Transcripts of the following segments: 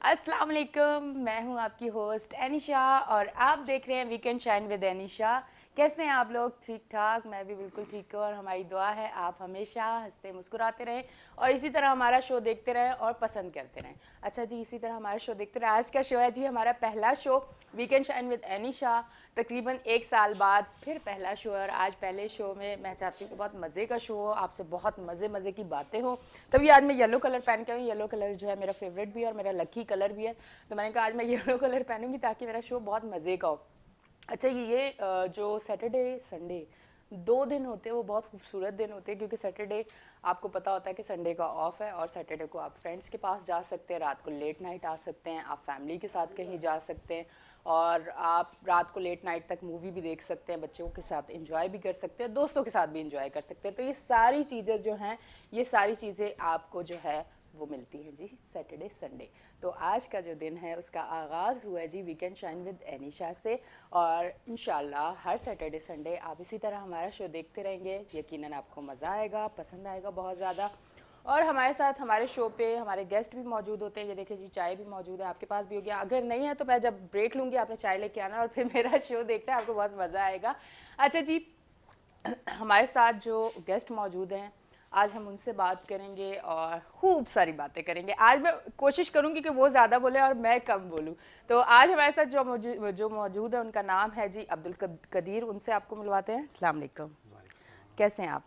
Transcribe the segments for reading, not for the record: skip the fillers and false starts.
अस्सलाम वालेकुम, मैं हूं आपकी होस्ट एनिशा और आप देख रहे हैं वीकेंड शाइन विद एनिशा। कैसे हैं आप लोग? ठीक ठाक, मैं भी बिल्कुल ठीक हूँ और हमारी दुआ है आप हमेशा हंसते मुस्कुराते रहें और इसी तरह हमारा शो देखते रहें और पसंद करते रहें। अच्छा जी, इसी तरह हमारा शो देखते रहें। आज का शो है जी हमारा पहला show weekend shine with Anisha. तकरीबन 1 साल बाद फिर पहला शो है और आज पहले शो में मैं चाहती हूँ कि बहुत मज़े का शो हो, आपसे बहुत मज़े की बातें हो। तभी आज मैं येलो कलर पहन के आई हूँ। येलो कलर जो है मेरा फेवरेट भी है और मेरा लकी कलर भी है, तो मैंने कहा आज मैं येलो कलर पहनूंगी ताकि मेरा शो बहुत मज़े का हो। अच्छा, ये जो सैटरडे संडे 2 दिन होते हैं वो बहुत खूबसूरत दिन होते हैं, क्योंकि सैटरडे आपको पता होता है कि संडे का ऑफ है और सैटरडे को आप फ्रेंड्स के पास जा सकते हैं, रात को लेट नाइट आ सकते हैं, आप फैमिली के साथ कहीं जा सकते हैं और आप रात को लेट नाइट तक मूवी भी देख सकते हैं, बच्चों के साथ एंजॉय भी कर सकते हैं, दोस्तों के साथ भी एंजॉय कर सकते हैं। तो ये सारी चीज़ें जो हैं, ये सारी चीज़ें आपको जो है वो मिलती हैं जी सैटरडे संडे। तो आज का जो दिन है उसका आगाज़ हुआ है जी वीकेंड शाइन विद एनिशा से और इंशाल्लाह हर सैटरडे संडे आप इसी तरह हमारा शो देखते रहेंगे। यकीनन आपको मज़ा आएगा, पसंद आएगा बहुत ज़्यादा। और हमारे साथ हमारे शो पे हमारे गेस्ट भी मौजूद होते हैं। ये देखिए जी, चाय भी मौजूद है, आपके पास भी होगी। अगर नहीं है तो मैं जब ब्रेक लूँगी आपने चाय लेके आना और फिर मेरा शो देखना, आपको बहुत मज़ा आएगा। अच्छा जी, हमारे साथ जो गेस्ट मौजूद हैं आज हम उनसे बात करेंगे और खूब सारी बातें करेंगे। आज मैं कोशिश करूंगी कि वो ज़्यादा बोले और मैं कम बोलूं। तो आज हमारे साथ जो मौजूद है उनका नाम है जी अब्दुल कदीर। उनसे आपको मिलवाते हैं। अस्सलाम वालेकुम, कैसे हैं आप?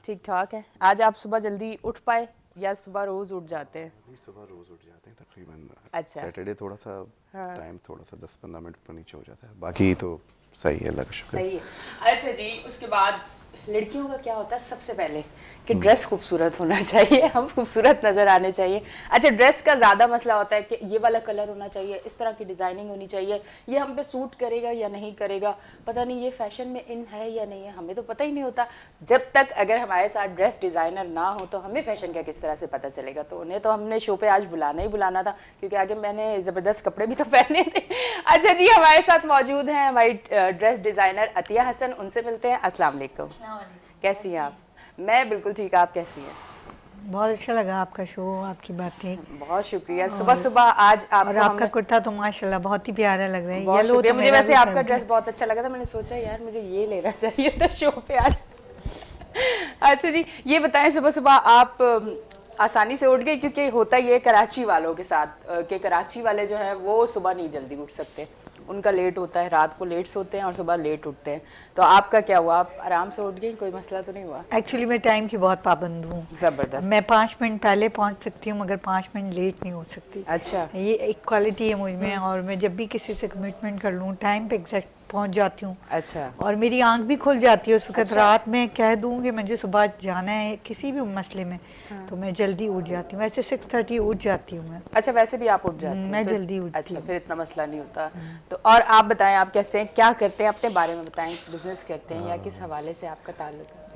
ठीक ठाक है। आज आप सुबह जल्दी उठ पाए या सुबह रोज़ उठ जाते हैं? नहीं, सुबह रोज उठ जाते हैं तकरीबन। अच्छा। सैटरडे थोड़ा सा हाँ। टाइम थोड़ा सा 10-15 मिनट पर नीचे हो जाता है, बाकी तो सही है, अल्लाह का शुक्र सही है। अच्छा जी, उसके बाद लड़कियों का क्या होता है सबसे पहले कि ड्रेस खूबसूरत होना चाहिए, हम खूबसूरत नज़र आने चाहिए। अच्छा, ड्रेस का ज़्यादा मसला होता है कि ये वाला कलर होना चाहिए, इस तरह की डिज़ाइनिंग होनी चाहिए, ये हम पे सूट करेगा या नहीं करेगा, पता नहीं ये फैशन में इन है या नहीं है, हमें तो पता ही नहीं होता। जब तक अगर हमारे साथ ड्रेस डिज़ाइनर ना हो तो हमें फ़ैशन का किस तरह से पता चलेगा। तो उन्हें तो हमने शो पे आज बुलाना ही बुलाना था, क्योंकि आगे मैंने ज़बरदस्त कपड़े भी तो पहने थे। अच्छा जी, हमारे साथ मौजूद हैं हमारी ड्रेस डिज़ाइनर अतिया हसन। उनसे मिलते हैं। अस्सलाम वालेकुम, कैसी हैं आप? मैं बिल्कुल ठीक, आप कैसी हैं? बहुत अच्छा लगा आपका शो, आपकी बातें। बहुत शुक्रिया। सुबह सुबह आज और आपको आपका हमने कुर्ता तो माशाल्लाह बहुत ही प्यारा लग रहा है। बहुत येलो शुक्रिया। तो मुझे मेरा वैसे भी आपका फेवरेट ड्रेस है। बहुत अच्छा लगा था, मैंने सोचा यार मुझे ये लेना चाहिए था शो पे आज। अच्छा जी, ये बताएं सुबह सुबह आप आसानी से उठ गए? क्योंकि होता ये कराची वालों के साथ कि कराची वाले जो हैं वो सुबह नहीं जल्दी उठ सकते, उनका लेट होता है, रात को लेट सोते हैं और सुबह लेट उठते हैं। तो आपका क्या हुआ, आप आराम से उठ गई, कोई मसला तो नहीं हुआ? एक्चुअली मैं टाइम की बहुत पाबंद हूँ। ज़बरदस्त। मैं 5 मिनट पहले पहुँच सकती हूँ मगर 5 मिनट लेट नहीं हो सकती। अच्छा। ये एक क्वालिटी है मुझ में और मैं जब भी किसी से कमिटमेंट कर लूँ टाइम पे एग्जैक्ट पहुँच जाती हूँ। अच्छा। और मेरी आंख भी खुल जाती है उस वक्त। अच्छा। रात में कह दूँ कि मुझे सुबह जाना है किसी भी मसले में, तो मैं जल्दी उठ जाती हूँ। वैसे 6:30 उठ जाती हूँ मैं। अच्छा, वैसे भी आप उठ जाती हैं मैं तो? जल्दी उठती अच्छा, हूँ। फिर इतना मसला नहीं होता। तो और आप बताएं, आप कैसे हैं, क्या करते हैं, अपने बारे में बताएं। बिजनेस करते हैं या किस हवाले से आपका ताल्लुक है?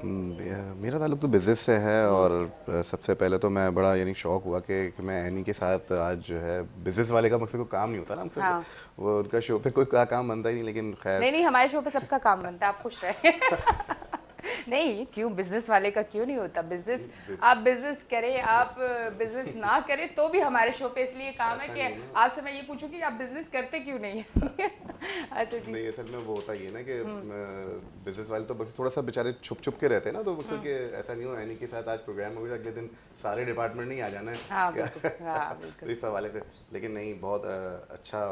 मेरा ताल्लुक तो बिज़नेस से है और सबसे पहले तो मैं बड़ा यानी शौक हुआ कि मैं एनी के साथ आज जो है, बिज़नेस वाले का मकसद कोई काम नहीं होता ना हमसे, हाँ। वो उनका शो पे कोई काम बनता ही नहीं, लेकिन खैर नहीं नहीं, हमारे शो पे सबका काम बनता है, आप खुश रहे। नहीं क्यों, बिजनेस वाले का क्यों नहीं होता? बिजनेस, आप बिजनेस करें, आप बिजनेस ना करें तो भी हमारे शो पे इसलिए काम है कि आपसे मैं ये पूछूं कि आप बिजनेस करते क्यों नहीं है। अच्छा जी। नहीं, असल में वो होता ही है ना कि बिजनेस वाले तो बस थोड़ा सा बेचारे छुप छुप के रहते हैं ना, तो मतलब कि ऐसा नहीं हो एनी के साथ आज प्रोग्राम होगा अगले दिन सारे डिपार्टमेंट नहीं आ जाना है। हाँ बिल्कुल, हाँ तो बिल्कुल। इस हवाले से, लेकिन नहीं, बहुत अच्छा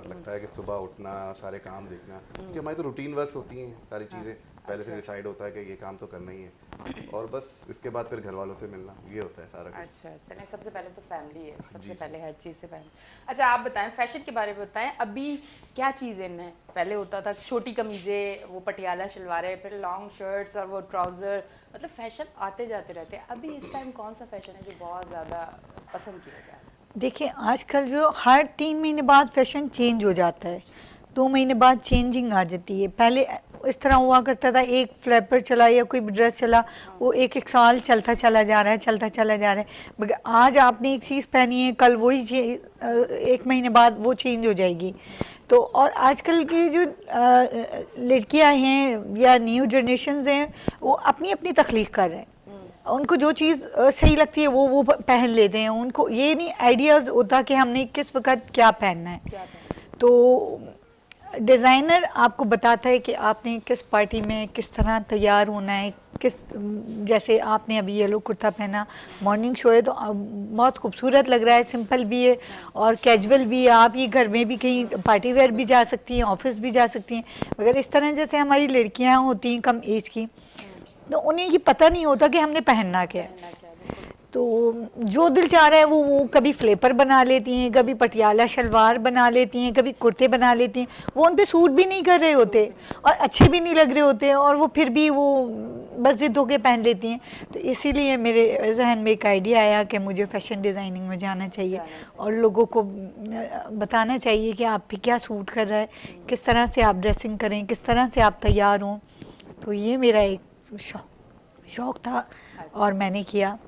लगता है कि सुबह उठना, सारे काम देखना, क्योंकि हमारी तो रूटीन वर्क्स होती हैं सारी चीज़ें, पहले से डिसाइड होता है कि ये काम तो करना ही है और बस इसके बाद फिर घर वालों से मिलना, ये होता है सारा कुछ। अच्छा अच्छा, नहीं सबसे पहले तो फैमिली है, सबसे पहले हर चीज़ से पहले। अच्छा, आप बताएं फैशन के बारे में बताएं, अभी क्या चीज़ इन है? पहले होता था छोटी कमीज़ें, वो पटियाला शलवारें, फिर लॉन्ग शर्ट्स और वो ट्राउज़र, मतलब फैशन आते जाते रहते हैं। अभी इस टाइम कौन सा फैशन है जो बहुत ज़्यादा पसंद किया जा रहा है? देखिए आजकल जो हर 3 महीने बाद फैशन चेंज हो जाता है, 2 महीने बाद चेंजिंग आ जाती है। पहले इस तरह हुआ करता था, एक फ्लैपर चला या कोई ड्रेस चला, वो एक एक साल चलता चला जा रहा है, चलता चला जा रहा है। मगर आज आपने एक चीज़ पहनी है, कल वही 1 महीने बाद वो चेंज हो जाएगी। तो और आजकल की जो लड़कियां हैं या न्यू जनरेशन हैं वो अपनी अपनी तख्लीक कर रहे हैं। उनको जो चीज़ सही लगती है वो पहन लेते हैं, उनको ये नहीं आइडिया होता कि हमने किस वक्त क्या पहनना है। तो डिज़ाइनर आपको बताता है कि आपने किस पार्टी में किस तरह तैयार होना है, किस, जैसे आपने अभी येलो कुर्ता पहना, मॉर्निंग शो है तो बहुत खूबसूरत लग रहा है, सिंपल भी है और कैजुअल भी है, आप ये घर में भी कहीं पार्टी वेयर भी जा सकती हैं, ऑफिस भी जा सकती हैं। मगर इस तरह जैसे हमारी लड़कियां होती हैं कम एज की, तो उन्हें ये पता नहीं होता कि हमने पहनना क्या है। तो जो दिल चाह रहा है वो कभी फ्लेपर बना लेती हैं, कभी पटियाला शलवार बना लेती हैं, कभी कुर्ते बना लेती हैं, वो उन पे सूट भी नहीं कर रहे होते और अच्छे भी नहीं लग रहे होते, और वो फिर भी वो बस जिद होके पहन लेती हैं। तो इसीलिए मेरे जहन में एक आइडिया आया कि मुझे फ़ैशन डिज़ाइनिंग में जाना चाहिए और लोगों को बताना चाहिए कि आप पे क्या सूट कर रहा है, किस तरह से आप ड्रेसिंग करें, किस तरह से आप तैयार हों। तो ये मेरा एक शौक़ था और मैंने किया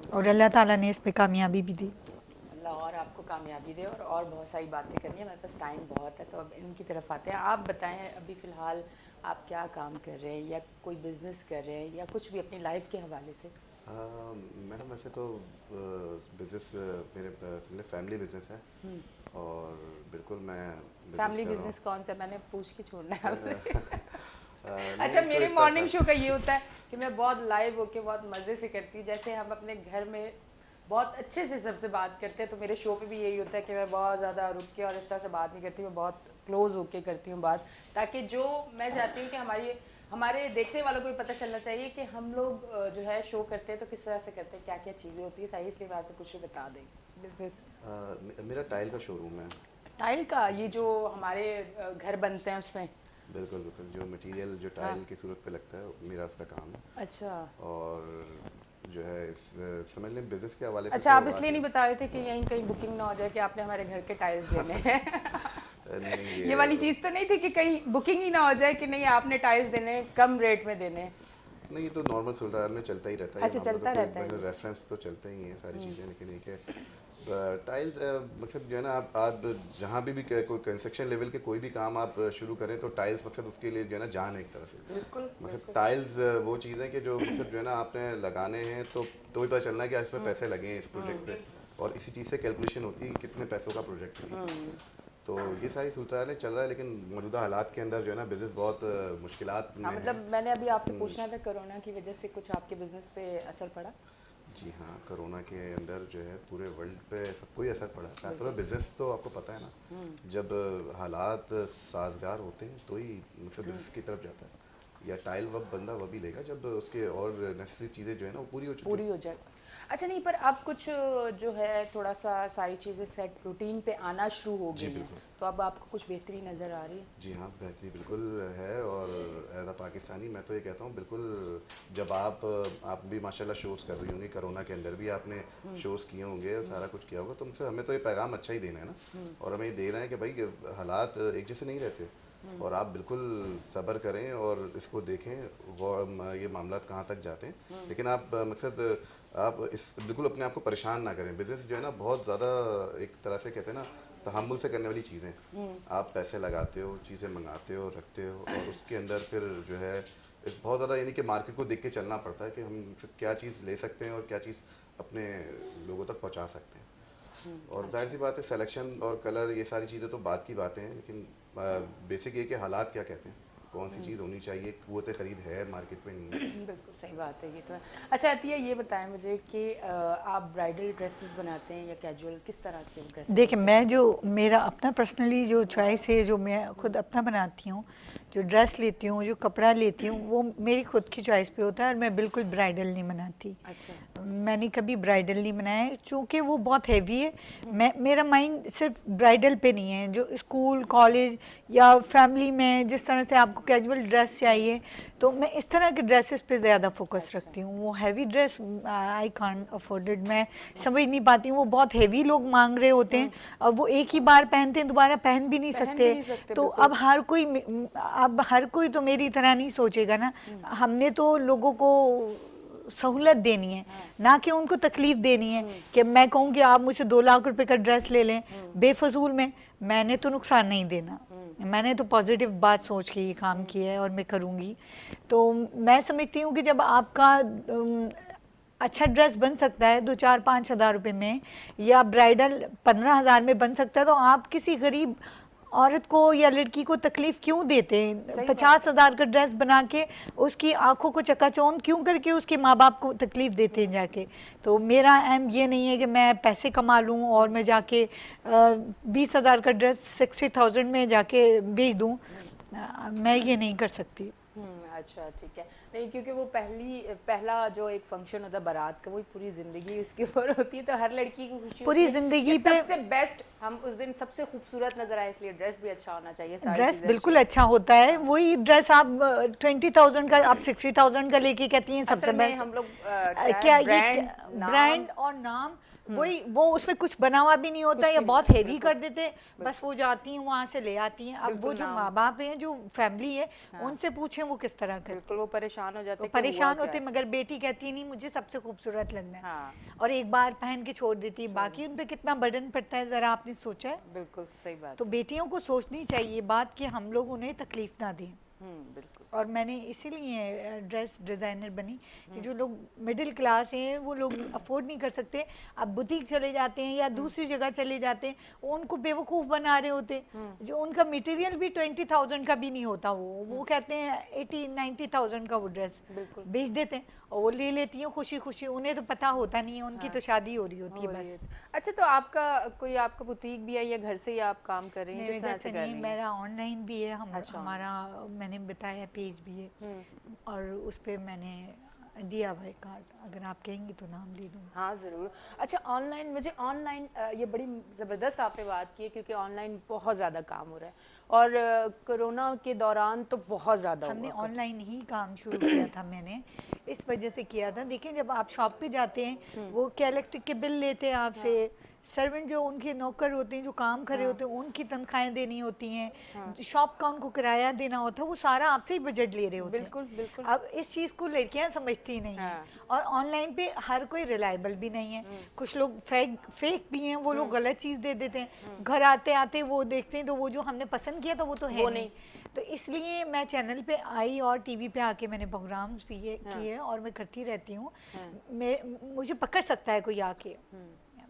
और अल्लाह ताला ने इस पे कामयाबी भी दी। अल्लाह और आपको कामयाबी दे। और बहुत सारी बातें करनी है, मेरे पास टाइम बहुत है, तो अब इनकी तरफ आते हैं। आप बताएं अभी फ़िलहाल आप क्या काम कर रहे हैं या कोई बिज़नेस कर रहे हैं या कुछ भी अपनी लाइफ के हवाले से? मैडम वैसे तो बिज़नेस मेरे फैमिली बिज़नेस है और बिल्कुल मैं फैमिली बिज़नेस कौन सा, मैंने पूछ के छोड़ना है आपसे। अच्छा, तो मेरे मॉर्निंग शो का ये होता है कि मैं बहुत लाइव होके बहुत मज़े से करती हूँ। जैसे हम अपने घर में बहुत अच्छे से सबसे बात करते हैं, तो मेरे शो पे भी यही होता है कि मैं बहुत ज़्यादा रुक के और इस तरह से बात नहीं करती, मैं बहुत क्लोज होके करती हूँ बात, ताकि जो मैं चाहती हूँ कि हमारे देखने वालों को भी पता चलना चाहिए कि हम लोग जो है शो करते हैं तो किस तरह से करते हैं, क्या क्या चीज़ें होती है सारी, इसलिए मैं आपसे कुछ बता दें। बिजनेस मेरा टाइल का शोरूम है। टाइल का, ये जो हमारे घर बनते हैं उसमें? बिल्कुल बिल्कुल, जो मटेरियल जो टाइल की सूरत पे लगता है मेरा उसका काम है। अच्छा। और जो है इस समझ लें बिजनेस के हवाले से। अच्छा, आप इसलिए नहीं बता रहे थे कि यहीं कहीं बुकिंग ना हो जाए कि आपने हमारे घर के टाइल्स देने हैं? नहीं, ये वाली चीज़ तो नहीं थी कि कहीं बुकिंग ही ना हो जाए कि नहीं आपने टाइल्स देने, कम रेट में देने? नहीं, ये तो नॉर्मल सुल्तान में चलता ही रहता है। अच्छा, चलता रहता है, रेफरेंस तो चलते ही हैं सारी चीज़ें, लेकिन एक है टाइल्स मकसद जो है ना, आप जहाँ भी कोई कंस्ट्रक्शन लेवल के कोई भी काम आप शुरू करें तो टाइल्स मकसद उसके लिए जो है ना जान है एक तरह से। बिल्कुल मकसद टाइल्स वो चीज़ है कि जो मकसद जो है ना आपने लगाने हैं तो भी पता चलना है कि इसमें पैसे लगे हैं इस प्रोजेक्ट पे, और इसी चीज़ से कैलकुलेशन होती है कितने पैसों का प्रोजेक्ट है। तो ये सारी सूत्रधार चल रहा है, लेकिन मौजूदा हालात के अंदर जो है ना बिज़नेस बहुत मुश्किलात में हाँ, मतलब मैंने अभी आपसे पूछना था, कोरोना की वजह से कुछ आपके बिजनेस पे असर पड़ा? जी हाँ, कोरोना के अंदर जो है पूरे वर्ल्ड पे सबको ही असर पड़ा है। तो बिज़नेस तो आपको पता है ना, जब हालात साजगार होते हैं तो ही मतलब बिज़नेस की तरफ जाता है। या टाइल वब बंदा वह भी लेगा जब उसके और नेसेसरी चीज़ें जो है ना वो पूरी हो जाए। अच्छा, नहीं पर अब कुछ जो है थोड़ा सा सारी चीज़ें सेट रूटीन पे आना शुरू हो गई हैं, तो अब आपको कुछ बेहतरी नज़र आ रही है? जी हाँ, बेहतरी बिल्कुल है। और एज अ पाकिस्तानी मैं तो ये कहता हूँ बिल्कुल, जब आप भी माशाल्लाह शोज़ कर रही होंगी, कोरोना के अंदर भी आपने शोज़ किए होंगे और सारा कुछ किया होगा, तो मुझसे हमें तो ये पैगाम अच्छा ही देना है ना, और हमें ये दे रहे हैं कि भाई हालात एक जैसे नहीं रहते और आप बिल्कुल सब्र करें और इसको देखें वो ये मामला कहाँ तक जाते हैं, लेकिन आप मकसद आप इस बिल्कुल अपने आप को परेशान ना करें। बिज़नेस जो है ना बहुत ज़्यादा एक तरह से कहते हैं ना तहम्मुल से करने वाली चीज़ें। आप पैसे लगाते हो, चीज़ें मंगाते हो, रखते हो, और उसके अंदर फिर जो है बहुत ज़्यादा यानी कि मार्केट को देख के चलना पड़ता है कि हम क्या चीज़ ले सकते हैं और क्या चीज़ अपने लोगों तक पहुंचा सकते हैं। और जाहिर सी बात है सिलेक्शन और कलर ये सारी चीज़ें तो बात की बातें हैं, लेकिन बेसिक ये कि हालात क्या कहते हैं, कौन सी चीज़ होनी चाहिए, क़ुव्वत ख़रीद है मार्केट में नहीं है। बिल्कुल सही बात है ये तो है। अच्छा अतिया, ये बताएं मुझे कि आप ब्राइडल ड्रेसेस बनाते हैं या कैजुअल, किस तरह के ड्रेसेस? देखिए, मैं जो मेरा अपना पर्सनली जो चॉइस है, जो मैं खुद अपना बनाती हूँ, जो ड्रेस लेती हूँ, जो कपड़ा लेती हूँ, वो मेरी खुद की चॉइस पे होता है और मैं बिल्कुल ब्राइडल नहीं बनाती। अच्छा। मैंने कभी ब्राइडल नहीं बनाया है क्योंकि वो बहुत हैवी है। मेरा माइंड सिर्फ ब्राइडल पे नहीं है। जो स्कूल कॉलेज या फैमिली में जिस तरह से आपको कैजुअल ड्रेस चाहिए, तो मैं इस तरह के ड्रेसेस पे ज़्यादा फोकस रखती हूँ। वो heavy dress I can't afford it, मैं समझ नहीं पाती हूँ। वो बहुत हैवी लोग मांग रहे होते हैं और वो एक ही बार पहनते हैं, दोबारा पहन भी नहीं सकते। तो अब हर कोई तो मेरी तरह नहीं सोचेगा ना। हमने तो लोगों को सहूलत देनी है, ना कि उनको तकलीफ देनी है कि मैं कहूँ कि आप मुझसे 2 लाख रुपए का ड्रेस ले लें बेफजूल में। मैंने तो नुकसान नहीं देना, मैंने तो पॉजिटिव बात सोच के ये काम किया है और मैं करूँगी। तो मैं समझती हूँ कि जब आपका अच्छा ड्रेस बन सकता है 2-4-5 हज़ार रुपए में, या ब्राइडल 15 हज़ार में बन सकता है, तो आप किसी गरीब औरत को या लड़की को तकलीफ क्यों देते हैं? सही बात 50 हज़ार का ड्रेस बना के उसकी आंखों को चकाचौंध क्यों करके उसके माँ बाप को तकलीफ देते हैं जाके। तो मेरा एम ये नहीं है कि मैं पैसे कमा लूँ और मैं जाके 20 हज़ार का ड्रेस 60,000 में जाके बेच दूँ। मैं ये नहीं कर सकती। अच्छा ठीक है। नहीं, क्योंकि वो पहला जो एक फंक्शन होता है बारात का, वही पूरी जिंदगी उसके ऊपर होती है, तो हर लड़की की खुशी पूरी होती है जिंदगी कि पे सबसे बेस्ट हम उस दिन सबसे खूबसूरत नजर आए, इसलिए ड्रेस भी अच्छा होना चाहिए, सारी ड्रेस चीजें बिल्कुल अच्छी। अच्छा होता है। वही ड्रेस आप 20,000 का, आप 60,000 का लेके कहती हैं सबसे असल में बेस्ट। हम लोग क्या ये ब्रांड ब्रांड और नाम, वही वो उसमें कुछ बना हुआ भी नहीं होता, कुछ या भी बहुत नहीं, हेवी कर देते हैं, बस वो जाती हैं वहाँ से ले आती हैं। अब वो बिल्कुल जो नाम। माँ बाप हैं, जो फैमिली है, उनसे पूछें वो किस तरह करते बिल्कुल वो परेशान हो जाते तो हैं कि हुआ परेशान क्या होते, है। मगर बेटी कहती है नहीं मुझे सबसे खूबसूरत लगना है, हाँ और एक बार पहन के छोड़ देती है। बाकी उन पे कितना बर्डन पड़ता है, ज़रा आपने सोचा है? बिल्कुल सही बात तो है। बेटियों को सोचनी चाहिए बात कि हम लोग उन्हें तकलीफ ना दें। बिल्कुल। और मैंने इसीलिए ड्रेस डिज़ाइनर बनी कि जो लोग मिडिल क्लास हैं वो लोग अफोर्ड नहीं कर सकते, अब बुटीक चले जाते हैं या दूसरी जगह चले जाते हैं, वो उनको बेवकूफ़ बना रहे होते, जो उनका मटेरियल भी 20,000 का भी नहीं होता, वो कहते हैं 80-90,000 का वो ड्रेस बिल्कुल। बेच देते हैं, और वो ले लेती हैं खुशी खुशी, उन्हें तो पता होता नहीं है, उनकी तो शादी हो रही होती है बस। अच्छा, तो आपका बुटीक भी है या घर से ही आप काम कर रही हैं, मेरे किस तरह घर से से कर नहीं, रही हैं? मेरा ऑनलाइन भी है, अच्छा। हमारा मैंने बताया पेज भी है, और उस पे मैंने दिया हुआ है कार्ड, अगर आप कहेंगी तो नाम ले दूँगी। हाँ ज़रूर। अच्छा, ऑनलाइन ये बड़ी ज़बरदस्त आपने बात की है, क्योंकि ऑनलाइन बहुत ज़्यादा काम हो रहा है, और कोरोना के दौरान तो बहुत ज़्यादा हमने हुआ। ऑनलाइन ही काम शुरू किया था, मैंने इस वजह से किया था। देखिए जब आप शॉप पे जाते हैं, वो क्या इलेक्ट्रिक के बिल लेते हैं आपसे, सर्वेंट जो उनके नौकर होते हैं जो काम कर रहे होते हैं उनकी तनख्वाहें देनी होती हैं, शॉप का उनको किराया देना होता है, वो सारा आपसे ही बजट ले रहे होते हैं। बिल्कुल बिल्कुल। अब इस चीज़ को लड़कियां समझती नहीं हैं, और ऑनलाइन पे हर कोई रिलायबल भी नहीं है, कुछ लोग फेक भी हैं, वो लोग गलत चीज़ दे देते हैं, घर आते आते वो देखते हैं तो वो जो हमने पसंद किया था वो तो है नहीं। तो इसलिए मैं चैनल पे आई और टीवी पे आके मैंने प्रोग्राम्स भी किए, और मैं करती रहती हूँ। मुझे पकड़ सकता है कोई आके,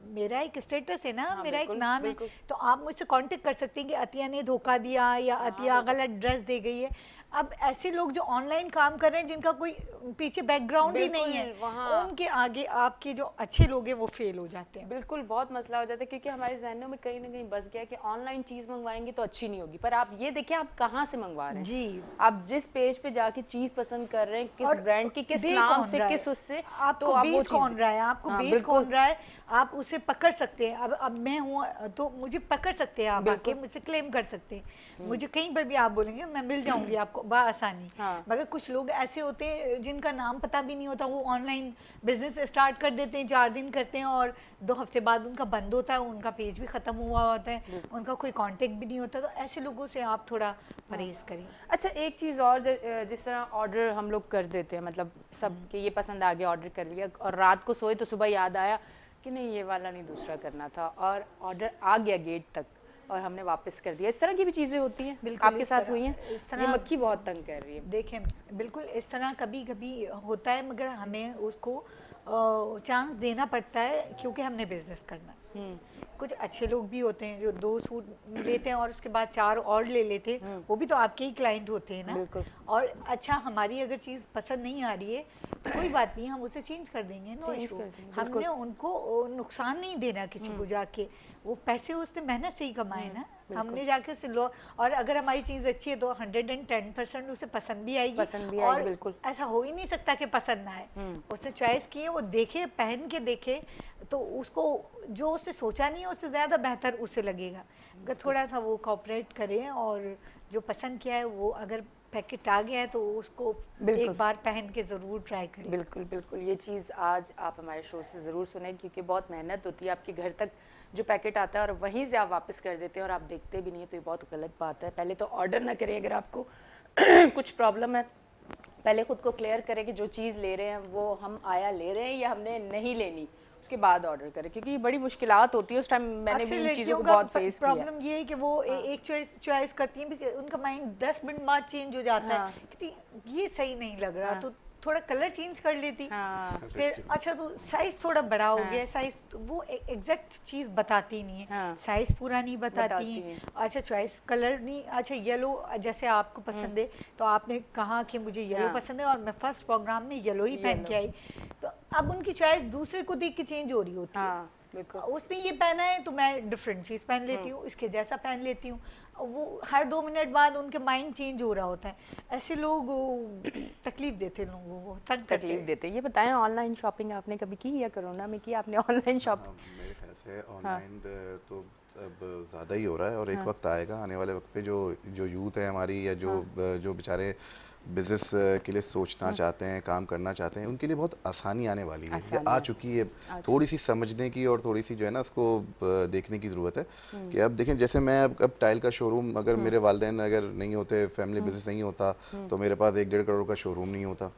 मेरा एक स्टेटस है ना, मेरा एक नाम है, तो आप मुझसे कांटेक्ट कर सकती हैं कि अतिया ने धोखा दिया या अतिया गलत ड्रेस दे गई है। अब ऐसे लोग जो ऑनलाइन काम कर रहे हैं जिनका कोई पीछे बैकग्राउंड ही नहीं है, उनके आगे आपके जो अच्छे लोग हैं वो फेल हो जाते हैं। बिल्कुल, बहुत मसला हो जाता है, क्योंकि हमारे जहनों में कहीं ना कहीं बस गया कि ऑनलाइन चीज़ मंगवाएंगे तो अच्छी नहीं होगी, पर आप ये देखिए आप कहाँ से मंगवा रहे हैं जी, आप जिस पेज पे जाके चीज़ पसंद कर रहे हैं, किस ब्रांड की, किस नाम से, किस उससे, आपको बेच कौन रहा है, आपको बेच कौन रहा है, आप उसे पकड़ सकते हैं। अब मैं हूँ तो मुझे पकड़ सकते हैं, आप आके मुझसे क्लेम कर सकते हैं, मुझे कहीं पर भी आप बोलेंगे मैं मिल जाऊंगी आपको बआसानी। मगर कुछ लोग ऐसे होते हैं जिनका नाम पता भी नहीं होता, वो ऑनलाइन बिजनेस स्टार्ट कर देते हैं, 4 दिन करते हैं और 2 हफ्ते बाद उनका बंद होता है, उनका पेज भी ख़त्म हुआ होता है, उनका कोई कांटेक्ट भी नहीं होता। तो ऐसे लोगों से आप थोड़ा परहेज करें। अच्छा, एक चीज़ और, जिस तरह ऑर्डर हम लोग कर देते हैं, मतलब सब के ये पसंद आ गया, ऑर्डर कर लिया, और रात को सोए तो सुबह याद आया कि नहीं ये वाला नहीं दूसरा करना था, और ऑर्डर आ गया गेट तक और हमने वापस कर दिया, इस तरह की भी चीज़ें होती हैं। बिल्कुल आपके साथ हुई हैं? इस तरह ये मक्खी बहुत तंग कर रही है। देखें, बिल्कुल इस तरह कभी कभी होता है, मगर हमें उसको चांस देना पड़ता है, क्योंकि हमने बिजनेस करना है। कुछ अच्छे लोग भी होते हैं जो 2 सूट लेते हैं और उसके बाद 4 और ले लेते हैं, वो भी तो आपके ही क्लाइंट होते हैं ना। और अच्छा, हमारी अगर चीज़ पसंद नहीं आ रही है तो कोई बात नहीं, हम उसे चेंज कर देंगे, नो इशू। हमने उनको नुकसान नहीं देना किसी को जाके, वो पैसे उसने मेहनत से ही कमाए ना, हमने जाके उसे लो। और अगर हमारी चीज़ अच्छी है तो 110% उसे पसंद भी आएगी, और बिल्कुल। ऐसा हो ही नहीं सकता कि पसंद ना आए। उसने चॉइस की है, वो देखे, पहन के देखे, तो उसको जो उसने सोचा नहीं है उससे ज़्यादा बेहतर उसे लगेगा। अगर थोड़ा सा वो कोऑपरेट करें, और जो पसंद किया है वो अगर पैकेट आ गया है तो उसको एक बार पहन के ज़रूर ट्राई करें। बिल्कुल बिल्कुल, ये चीज़ आज आप हमारे शो से ज़रूर सुनें, क्योंकि बहुत मेहनत होती है, आपके घर तक जो पैकेट आता है और वहीं से आप वापस कर देते हैं और आप देखते भी नहीं है, तो ये बहुत गलत बात है। पहले तो ऑर्डर ना करें, अगर आपको कुछ प्रॉब्लम है पहले खुद को क्लियर करें कि जो चीज़ ले रहे हैं वो हम आया ले रहे हैं या हमने नहीं लेनी, उसके बाद ऑर्डर करें, क्योंकि ये बड़ी मुश्किलात होती है। उस टाइम मैंने भी इन चीज़ों को बहुत फेस किया। प्रॉब्लम ये है कि वो एक चॉइस करती हैं, उनका माइंड 10 मिनट बाद चेंज हो जाता है कि ये सही नहीं लग रहा, तो थोड़ा कलर चेंज कर लेती। हाँ फिर अच्छा तो साइज थोड़ा बड़ा हो गया, साइज वो एग्जैक्ट चीज बताती नहीं है, हाँ। साइज पूरा नहीं बताती बताती है। है। अच्छा चॉइस कलर नहीं, अच्छा येलो जैसे आपको पसंद है तो आपने कहा कि मुझे येलो हाँ। पसंद है और मैं फर्स्ट प्रोग्राम में येलो ही पहन के आई, तो अब उनकी चॉइस दूसरे को देख के चेंज हो रही होती है। हाँ बिल्कुल। उसने ये पहना है तो मैं डिफरेंट चीज पहन लेती हूँ, इसके जैसा पहन लेती हूँ। वो हर 2 मिनट बाद उनके माइंड चेंज हो रहा होता है। ऐसे लोग तकलीफ देते हैं लोगों को, तंग करते तकलीफ हैं। देते हैं। ये बताएं, ऑनलाइन शॉपिंग आपने कभी की या कोरोना में की आपने ऑनलाइन हाँ, शॉपिंग? मेरे ख्याल से हाँ ऑनलाइन तो अब ज़्यादा ही हो रहा है, और एक हाँ वक्त आएगा आने वाले वक्त पे जो जो यूथ है हमारी, या जो हाँ जो बेचारे बिजनेस के लिए सोचना चाहते हैं, काम करना चाहते हैं, उनके लिए बहुत आसानी आने वाली है, या आ आसानियाँ। चुकी है। अच्छा। थोड़ी सी समझने की और थोड़ी सी जो है ना उसको देखने की ज़रूरत है। कि अब देखें, जैसे मैं अब टाइल का शोरूम, अगर मेरे वालिदैन अगर नहीं होते, फैमिली बिजनेस नहीं होता, तो मेरे पास 1-1.5 करोड़ का शोरूम नहीं होता।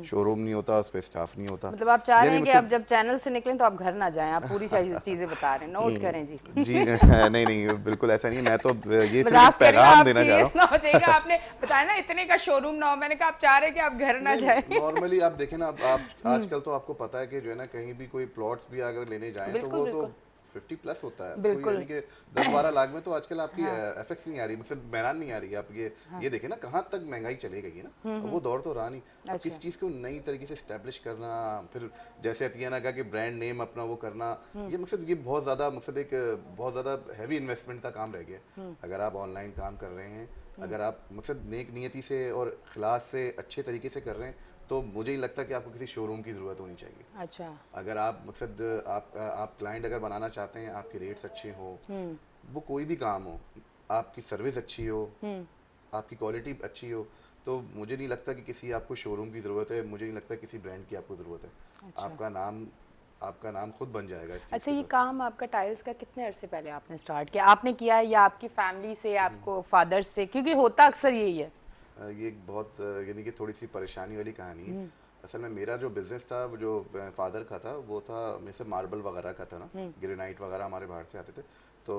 शोरूम नहीं होता, उस पर स्टाफ नहीं होता। मतलब आप चाह रहे यानी हैं कि अब मकसद जब चैनल से निकलें तो आप घर ना जाएं, आप पूरी चीज़ें बता रहे हैं, नोट करें जी। जी नहीं नहीं, बिल्कुल ऐसा नहीं है। मैं तो ये सिर्फ मजाक एक कर रही हूँ, पैगाम आप देना चाह रहा सीरियस ना हो जाइएगा। आपने बताया ना इतने का शोरूम ना हो, मैंने कहा आप चाह रहे हैं कि आप घर हूँ। ना नहीं, जाएं। नॉर्मली आप देखें ना, आप आजकल तो आपको पता है कि जो है ना, कहीं भी कोई प्लॉट्स भी अगर लेने जाएं तो बिल्कुल वो तो बिल्कुल 50 प्लस होता है। कोई बिल्कुल। यानी कि 10-12 लाख में तो आजकल आपकी हाँ एफएक्स नहीं आ रही, मतलब मेहरान नहीं आ रही है। आप ये देखें ना, कहाँ तक महंगाई चली गई है ना। अब वो दौर तो रहा नहीं। अब अच्छा। किसी चीज़ को नई तरीके से स्टैब्लिश करना, फिर जैसे अतिया ने कहा कि ब्रांड नेम अपना वो करना, ये मकसद, ये बहुत ज़्यादा मकसद, एक बहुत ज़्यादा हैवी इन्वेस्टमेंट का काम रह गया। अगर आप ऑनलाइन काम कर रहे हैं, अगर आप मकसद नेक नियति से और खिलास से अच्छे तरीके से कर रहे हैं, तो मुझे नहीं लगता कि आपको किसी शोरूम की ज़रूरत होनी चाहिए। अच्छा। अगर आप मकसद आप क्लाइंट अगर बनाना चाहते हैं, आपके रेट्स अच्छे हों, वो कोई भी काम हो, आपकी सर्विस अच्छी हो, आपकी क्वालिटी अच्छी हो, तो मुझे नहीं लगता कि किसी आपको शोरूम की ज़रूरत है। मुझे नहीं लगता किसी ब्रांड की आपको ज़रूरत है। अच्छा। आपका नाम खुद बन जाएगा इस चीज़ अच्छा, के ये ऊपर। काम आपका टाइल्स का कितने अरसे पहले आपने स्टार्ट किया? आपने किया है या आपकी फैमिली से, आपको फादर से? क्योंकि होता अक्सर यही है। ये एक बहुत यानी कि थोड़ी सी परेशानी वाली कहानी है। असल में मेरा जो बिजनेस था, वो जो फादर का था, वो था में से मार्बल वगैरह का था ना, ग्रेनाइट वगैरह हमारे बाहर से आते थे। तो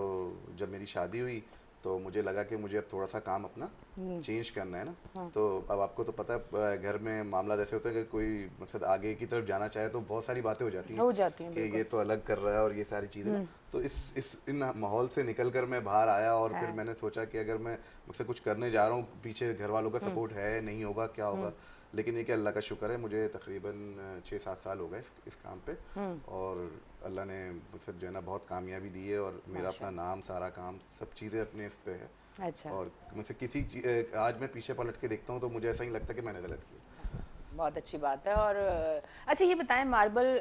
जब मेरी शादी हुई तो मुझे लगा कि मुझे अब थोड़ा सा काम अपना चेंज करना है ना। तो अब आपको तो पता है, घर में मामला जैसे होता है कि कोई मकसद आगे की तरफ जाना चाहे तो बहुत सारी बातें हो जाती हैं हो जाती हैं कि बिल्कुल। ये तो अलग कर रहा है और ये सारी चीज़ें ना। तो इन माहौल से निकल कर मैं बाहर आया, और फिर मैंने सोचा कि अगर मैं मुझसे कुछ करने जा रहा हूँ, पीछे घर वालों का सपोर्ट है, नहीं होगा, क्या होगा। लेकिन ये कि अल्लाह का शुक्र है, मुझे तकरीबन 6-7 साल हो गए इस काम पे, और अल्लाह ने मुझसे जो है ना बहुत कामयाबी दी है, और मेरा अपना नाम, सारा काम, सब चीज़ें अपने इस पे है। अच्छा। और मुझसे आज मैं पीछे पलट के देखता हूँ तो मुझे ऐसा ही लगता है कि मैंने गलत किया। बहुत अच्छी बात है। और अच्छा ये बताएं, मार्बल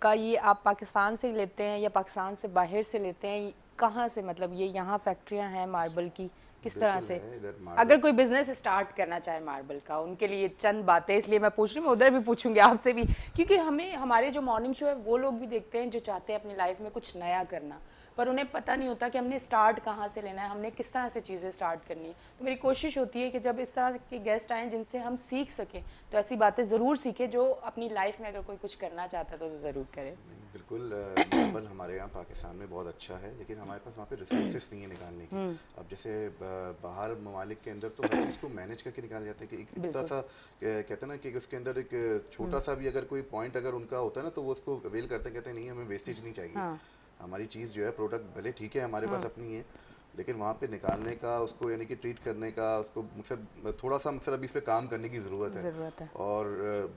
का ये आप पाकिस्तान से लेते हैं या पाकिस्तान से बाहर से लेते हैं? कहाँ से, मतलब ये यहाँ फैक्ट्रियाँ हैं मार्बल की, किस तरह बिल्कुल से? है इधर अगर मार्बल। कोई बिजनेस स्टार्ट करना चाहे मार्बल का, उनके लिए चंद बातें, इसलिए मैं पूछ रही हूँ, मैं उधर भी पूछूंगी आपसे भी, क्योंकि हमें हमारे जो मॉर्निंग शो है वो लोग भी देखते हैं जो चाहते हैं अपनी लाइफ में कुछ नया करना, पर उन्हें पता नहीं होता कि हमने स्टार्ट कहाँ से लेना है, हमने किस तरह से चीज़ें स्टार्ट करनी है। तो मेरी कोशिश होती है कि जब इस तरह के गेस्ट आएँ जिनसे हम सीख सकें, तो ऐसी बातें ज़रूर सीखें जो अपनी लाइफ में अगर कोई कुछ करना चाहता है तो ज़रूर करे। नहीं, बिल्कुल मार्बल हमारे यहाँ पाकिस्तान में बहुत अच्छा है, लेकिन हमारे पास वहाँ पे रिसोर्सेस नहीं है निकालने की। अब जैसे बाहर ममालिक के अंदर तो हर चीज़ को मैनेज करके निकाल जाते हैं, कि एक इतना बिल्कुल। सा कहते हैं ना कि उसके अंदर एक छोटा सा भी अगर कोई पॉइंट अगर उनका होता है ना, तो वो उसको अवेल करते हैं, कहते हैं नहीं, हमें वेस्टेज नहीं चाहिए। हाँ हमारी चीज़ जो है, प्रोडक्ट भले ठीक है हमारे पास अपनी है, लेकिन वहाँ पे निकालने का, उसको यानी कि ट्रीट करने का, उसको मतलब थोड़ा सा मतलब अभी इस पे काम करने की ज़रूरत है। ज़रूरत है। और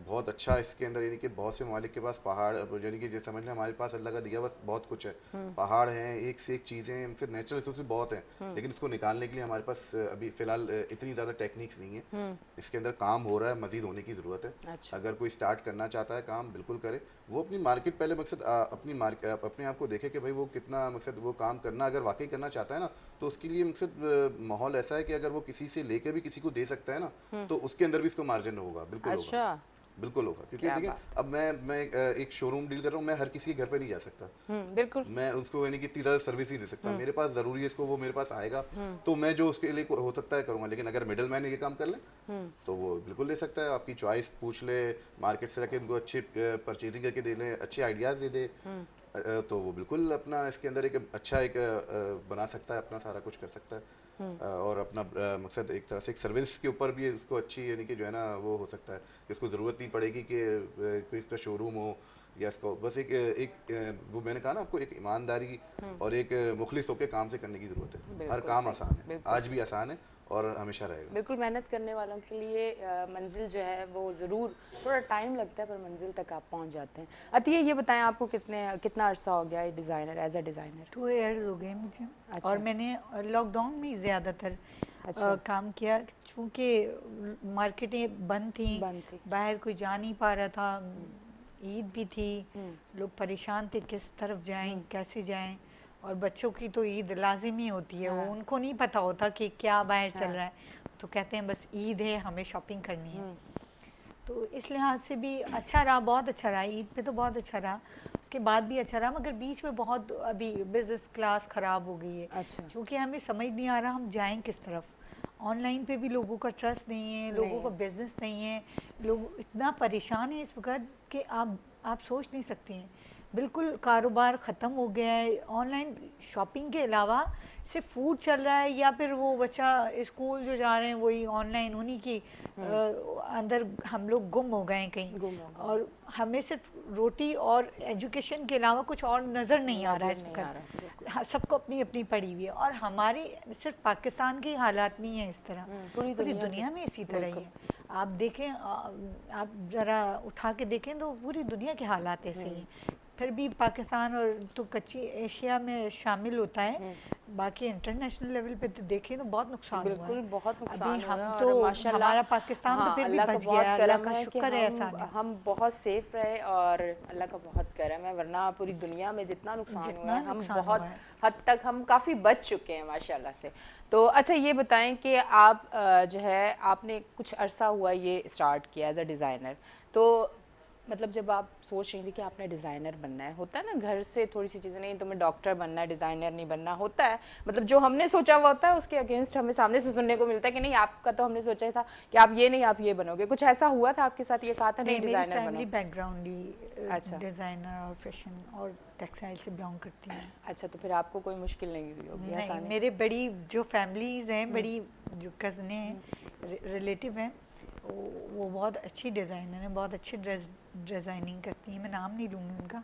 बहुत अच्छा इसके अंदर, यानी कि बहुत से ममालिक के पास पहाड़, यानी कि जैसे समझ लें हमारे पास अल्लाह का दिया बस बहुत कुछ है। पहाड़ हैं, एक से एक चीज़ें हैं, मतलब नेचुरल रिसोर्सेज बहुत हैं, लेकिन इसको निकालने के लिए हमारे पास अभी फ़िलहाल इतनी ज़्यादा टेक्निक्स नहीं है। इसके अंदर काम हो रहा है, मज़ीद होने की ज़रूरत है। अच्छा। अगर कोई स्टार्ट करना चाहता है काम, बिल्कुल करे। वो अपनी मार्केट पहले मकसद अपनी मार्केट अपने आप को देखे कि भाई वो कितना मकसद वो काम करना अगर वाकई करना चाहता है ना, तो उसके लिए मकसद माहौल ऐसा है कि अगर वो किसी से लेकर भी किसी को दे सकता है ना, तो उसके अंदर भी इसको मार्जिन होगा, बिल्कुल होगा। अच्छा। बिल्कुल होगा, क्योंकि क्या देखिए, बात। अब मैं एक शोरूम डील कर रहा हूँ, मैं हर किसी के घर पे नहीं जा सकता। बिल्कुल। मैं उसको यानी कि इतनी ज़्यादा सर्विस नहीं दे सकता। मेरे पास ज़रूरी है इसको, वो मेरे पास आएगा तो मैं जो उसके लिए हो सकता है करूँगा। लेकिन अगर मिडल मैन ये काम कर ले, तो वो बिल्कुल ले सकता है। आपकी चॉइस पूछ ले, मार्केट से जाके उनको अच्छे परचेजिंग करके दे ले, अच्छे आइडियाज़ दे दे, तो वो बिल्कुल अपना इसके अंदर एक अच्छा एक बना सकता है, अपना सारा कुछ कर सकता है। और अपना मकसद एक तरह से एक सर्विस के ऊपर भी उसको अच्छी यानी कि जो है ना वो हो सकता है कि उसको ज़रूरत नहीं पड़ेगी कि कोई इसका शोरूम हो या इसको बस वो मैंने कहा ना आपको एक ईमानदारी और एक मुखलिस होकर काम से करने की ज़रूरत है। हर बिल्कुल काम सही, आसान है, बिल्कुल आज भी आसान है और हमेशा रहेगा। बिल्कुल मेहनत करने वालों के लिए मंजिल जो है वो ज़रूर थोड़ा टाइम लगता है पर मंजिल तक आप पहुंच जाते हैं। अतिया ये बताएं आपको कितना अरसा हो गया ये designer as a designer? 2 years हो गए मुझे। अच्छा। और मैंने लॉकडाउन में ज़्यादातर अच्छा। काम किया चूँकि मार्केटें बंद थी, बाहर कोई जा नहीं पा रहा था, ईद भी थी, लोग परेशान थे किस तरफ जाएं कैसे जाएं, और बच्चों की तो ईद लाजिमी होती है। वो उनको नहीं पता होता कि क्या बाहर चल रहा है, तो कहते हैं बस ईद है हमें शॉपिंग करनी है। तो इस लिहाज से भी अच्छा रहा, बहुत अच्छा रहा। ईद पे तो बहुत अच्छा रहा, उसके बाद भी अच्छा रहा, मगर बीच में बहुत अभी बिजनेस क्लास ख़राब हो गई है। अच्छा। क्योंकि हमें समझ नहीं आ रहा हम जाएं किस तरफ। ऑनलाइन पे भी लोगों का ट्रस्ट नहीं है, लोगों का बिजनेस नहीं है, लोग इतना परेशान हैं इस वक्त कि आप सोच नहीं सकते हैं। बिल्कुल कारोबार ख़त्म हो गया है। ऑनलाइन शॉपिंग के अलावा सिर्फ फूड चल रहा है, या फिर वो बच्चा स्कूल जो जा रहे हैं वही ऑनलाइन, उन्हीं की अंदर हम लोग गुम हो गए कहीं, और हमें सिर्फ रोटी और एजुकेशन के अलावा कुछ और नज़र नहीं आ रहा है इस वक्त। सबको अपनी अपनी पड़ी हुई है, और हमारी सिर्फ पाकिस्तान के हालात नहीं है इस तरह, पूरी दुनिया में इसी तरह ही है। आप देखें, आप ज़रा उठा के देखें तो पूरी दुनिया के हालात ऐसे ही हैं। फिर भी पाकिस्तान और तो कच्ची एशिया में शामिल होता है, बाकी इंटरनेशनल लेवल पे तो देखें तो बहुत नुकसान हुआ है। बिल्कुल बहुत नुकसान अभी हुआ है, हम और तो माशाल्लाह हमारा पाकिस्तान तो फिर भी अल्लाह का बच बहुत गया, अल्लाह करम का है कि शुक्र है, एहसान है। हम बहुत सेफ रहे और अल्लाह का बहुत करम है, वरना पूरी दुनिया में जितना नुकसान हुआ है हम बहुत हद तक हम काफ़ी बच चुके हैं माशाल्लाह से। तो अच्छा ये बताएं कि आप जो है आपने कुछ अरसा हुआ ये स्टार्ट किया एज अ डिज़ाइनर, तो मतलब जब आप सोच रही थी कि आपने डिज़ाइनर बनना है, होता है ना घर से थोड़ी सी चीज़ें, नहीं तुम्हें डॉक्टर बनना है डिज़ाइनर नहीं बनना, होता है मतलब जो हमने सोचा हुआ होता है उसके अगेंस्ट हमें सामने से सुनने को मिलता है कि नहीं आपका तो हमने सोचा था कि आप ये नहीं आप ये बनोगे। कुछ ऐसा हुआ था आपके साथ, ये कहा था नहीं डिज़ाइनर बनो? फैमिली बैकग्राउंड ही अच्छा, डिज़ाइनर और फैशन और टेक्सटाइल से बिलोंग करती है। अच्छा, तो फिर आपको कोई मुश्किल नहीं हुई होगी? नहीं, मेरे बड़ी जो फैमिलीज़ हैं, बड़ी जो कज़नें हैं, रिलेटिव हैं, वो बहुत अच्छी डिज़ाइनर हैं, बहुत अच्छी डिज़ाइनिंग करती हैं। मैं नाम नहीं लूँगी उनका,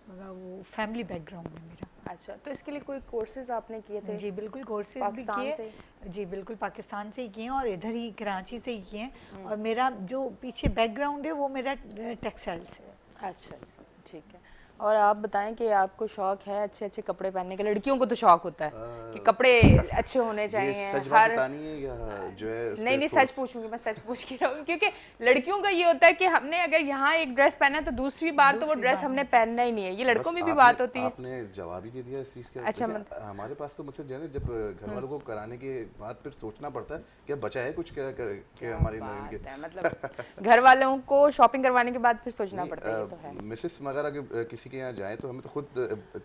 मगर वो फैमिली बैकग्राउंड है मेरा। अच्छा, तो इसके लिए कोई कोर्सेज आपने किए थे? जी बिल्कुल, कोर्सेज भी किए। जी बिल्कुल, पाकिस्तान से ही किए हैं और इधर ही कराची से ही किए हैं। और मेरा जो पीछे बैकग्राउंड है वो मेरा टेक्सटाइल से है। अच्छा अच्छा, ठीक है। और आप बताएं कि आपको शौक है अच्छे अच्छे कपड़े पहनने का? लड़कियों को तो शौक होता है कि कपड़े अच्छे होने चाहिए। सच बात बतानी है या जो है? नहीं सच पूछूंगी, मैं सच पूछ के रहूँगी, क्योंकि लड़कियों का ये होता है कि हमने अगर यहाँ एक ड्रेस पहना है तो दूसरी बार तो वो ड्रेस हमने पहनना ही नहीं है। ये लड़कों में भी बात होती है। आपने जवाब ही दे दिया इस चीज़ का। अच्छा, हमारे पास तो मतलब जो है जब घर वालों को कराने के बाद फिर सोचना पड़ता है कि बचा है कुछ क्या हमारी मतलब घर वालों को शॉपिंग करवाने के बाद फिर सोचना पड़ता है। तो है मिसेस मगर अगर किसी के यहाँ जाए तो हमें तो खुद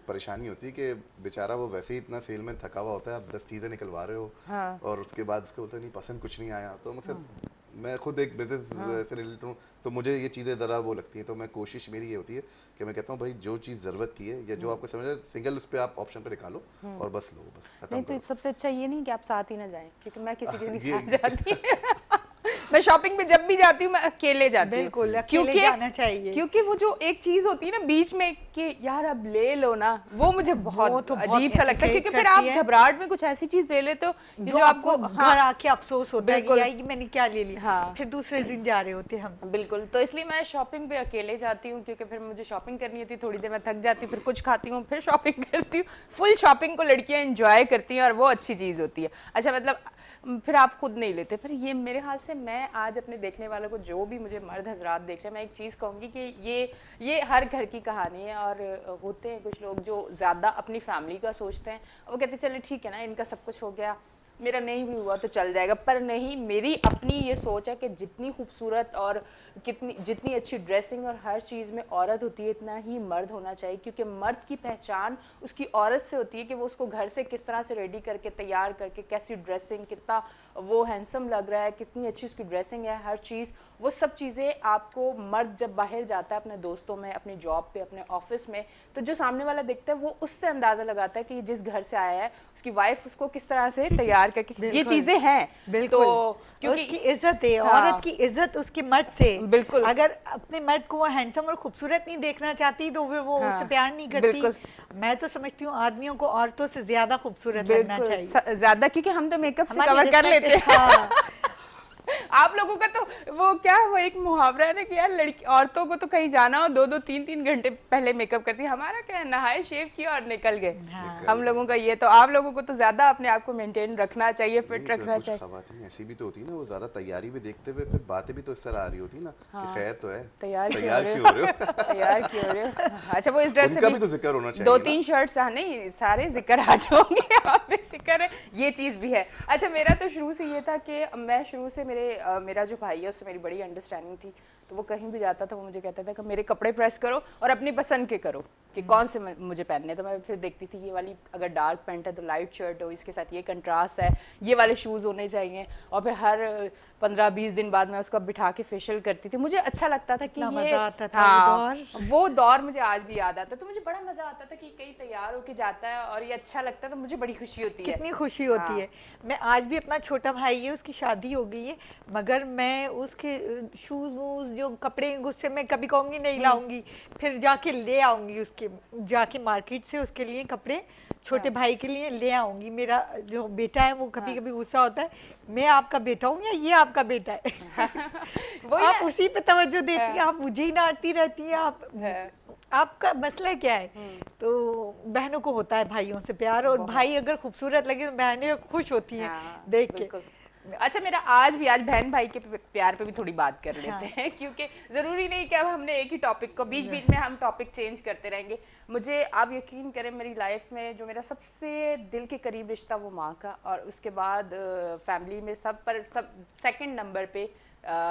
परेशानी होती है कि बेचारा वो वैसे ही इतना सेल में थका हुआ होता है, आप 10 चीज़ें निकलवा रहे हो। हाँ। और उसके बाद उसको बोलते नहीं पसंद कुछ नहीं आया, तो मतलब मैं खुद एक बिजनेस से रिलेटेड हूँ, तो मुझे ये चीज़ें ज़रा वो लगती हैं। तो मैं कोशिश मेरी ये होती है कि मैं कहता हूँ भाई जो चीज़ ज़रूरत की है या जो आपको समझ सिंगल उस पर आप ऑप्शन पे निकालो और बस लो, बस खत्म। नहीं तो सबसे अच्छा ये नहीं कि आप साथ ही ना जाएं, क्योंकि मैं किसी के नहीं साथ जाती मैं शॉपिंग पे जब भी जाती हूँ मैं अकेले जाती हूँ। बिल्कुल अकेले जाना चाहिए, क्योंकि वो जो एक चीज होती है ना बीच में कि यार अब ले लो ना, वो मुझे बहुत अजीब सा लगता है, क्योंकि फिर आप घबराहट में कुछ ऐसी चीज ले लेते हो जो आपको घर आके अफसोस होता है कि यार मैंने क्या ले लिया। हाँ। फिर दूसरे दिन जा रहे होते हम। बिल्कुल, तो इसलिए मैं शॉपिंग पे अकेले जाती हूँ, क्योंकि फिर मुझे शॉपिंग करनी होती है, थोड़ी देर में थक जाती हूँ, फिर कुछ खाती हूँ, फिर शॉपिंग करती हूँ। फुल शॉपिंग को लड़कियाँ एंजॉय करती हैं और वो अच्छी चीज़ होती है। अच्छा, मतलब फिर आप खुद नहीं लेते? फिर ये मेरे हाल से मैं आज अपने देखने वालों को, जो भी मुझे मर्द हजरात देख रहे हैं, मैं एक चीज़ कहूँगी कि ये हर घर की कहानी है। और होते हैं कुछ लोग जो ज़्यादा अपनी फैमिली का सोचते हैं, वो कहते हैं चले ठीक है ना, इनका सब कुछ हो गया, मेरा नहीं भी हुआ तो चल जाएगा। पर नहीं, मेरी अपनी ये सोच है कि जितनी खूबसूरत और जितनी अच्छी ड्रेसिंग और हर चीज़ में औरत होती है, इतना ही मर्द होना चाहिए, क्योंकि मर्द की पहचान उसकी औरत से होती है कि वो उसको घर से किस तरह से रेडी करके तैयार करके, कैसी ड्रेसिंग, कितना वो हैंडसम लग रहा है, कितनी अच्छी उसकी ड्रेसिंग है, हर चीज़। वो सब चीज़ें आपको मर्द जब बाहर जाता है अपने दोस्तों में, अपने जॉब पे, अपने ऑफिस में, तो जो सामने वाला देखता है वो उससे अंदाज़ा लगाता है कि जिस घर से आया है उसकी वाइफ उसको किस तरह से तैयार करके, ये चीज़ें हैं। बिल्कुल, तो क्योंकि उसकी इज्जत है, हाँ, औरत की इज्जत उसके मर्द से। बिल्कुल। अगर अपने मर्द को वो हैंडसम और खूबसूरत नहीं देखना चाहती तो फिर वो हाँ, उससे प्यार नहीं करती। बिल्कुल। मैं तो समझती हूँ आदमियों को औरतों से ज्यादा खूबसूरत लगना चाहिए। ज्यादा, क्योंकि हम तो मेकअप से हमारी कवर कर respect- लेते हैं। हाँ, आप लोगों का तो वो क्या, वो एक मुहावरा है ना कि यार लड़की औरतों को तो कहीं जाना हो 2-2 3-3 घंटे पहले मेकअप करती है, हमारा क्या है, नहाए शेव किया और निकल गए। हाँ। हम लोगों का ये, तो आप लोगों को तो ज्यादा अपने आप को मेंटेन रखना चाहिए, फिट नहीं, रखना कुछ चाहिए। खवातीन ऐसी भी तो होती है ना, वो ज्यादा तैयारी भी देखते हुए फिर बातें भी तो इस तरह आ रही होती ना कि खैर तो है, तैयार क्यों तैयार हो क्यों हो रहे हो? तैयार क्यों हो रहे हो? अच्छा, वो इस डर से उनका भी तो जिक्र होना चाहिए 2-3 शर्ट्स नहीं, सारे जिक्र आ जाओगे आप बेफिक्र है, ये चीज़ भी है। अच्छा, मेरा तो शुरू से ये था कि मैं शुरू से मेरा जो भाई है उससे मेरी बड़ी अंडरस्टैंडिंग थी, तो वो कहीं भी जाता था वो मुझे कहता था कि मेरे कपड़े प्रेस करो और अपनी पसंद के करो कि कौन से मुझे पहनने। तो मैं फिर देखती थी ये वाली अगर डार्क पैंट है तो लाइट शर्ट हो, इसके साथ ये कंट्रास्ट है, ये वाले शूज़ होने चाहिए, और फिर हर 15-20 दिन बाद मैं उसको बिठा के फेशियल करती थी। मुझे अच्छा लगता था कि ये मजा आता था हाँ, वो दौर मुझे आज भी याद आता है। तो मुझे बड़ा मजा आता था कि कहीं तैयार होके जाता है और ये अच्छा लगता है, तो मुझे बड़ी खुशी होती है। कितनी खुशी होती है। मैं आज भी, अपना छोटा भाई है, उसकी शादी हो गई है, मगर मैं उसके शूज वूज जो कपड़े गुस्से में कभी कहूँगी नहीं लाऊंगी, फिर जाके ले आऊंगी, उसके जाके मार्केट से उसके लिए कपड़े छोटे भाई के लिए ले आऊंगी। मेरा जो बेटा है वो कभी कभी गुस्सा होता है, मैं आपका बेटा हूँ या ये आपका बेटा है? आप उसी पे तवज्जो देती हैं, आप मुझे ही डांटती रहती हैं, आपका मसला क्या है? तो बहनों को होता है भाइयों से प्यार, और भाई अगर खूबसूरत लगे तो बहनें खुश होती हैं देख के। अच्छा, मेरा आज बहन भाई के प्यार पे भी थोड़ी बात कर लेते हैं, क्योंकि ज़रूरी नहीं कि अब हमने एक ही टॉपिक को, बीच बीच में हम टॉपिक चेंज करते रहेंगे। मुझे आप यकीन करें, मेरी लाइफ में जो मेरा सबसे दिल के करीब रिश्ता वो माँ का, और उसके बाद फैमिली में सब सेकंड नंबर पे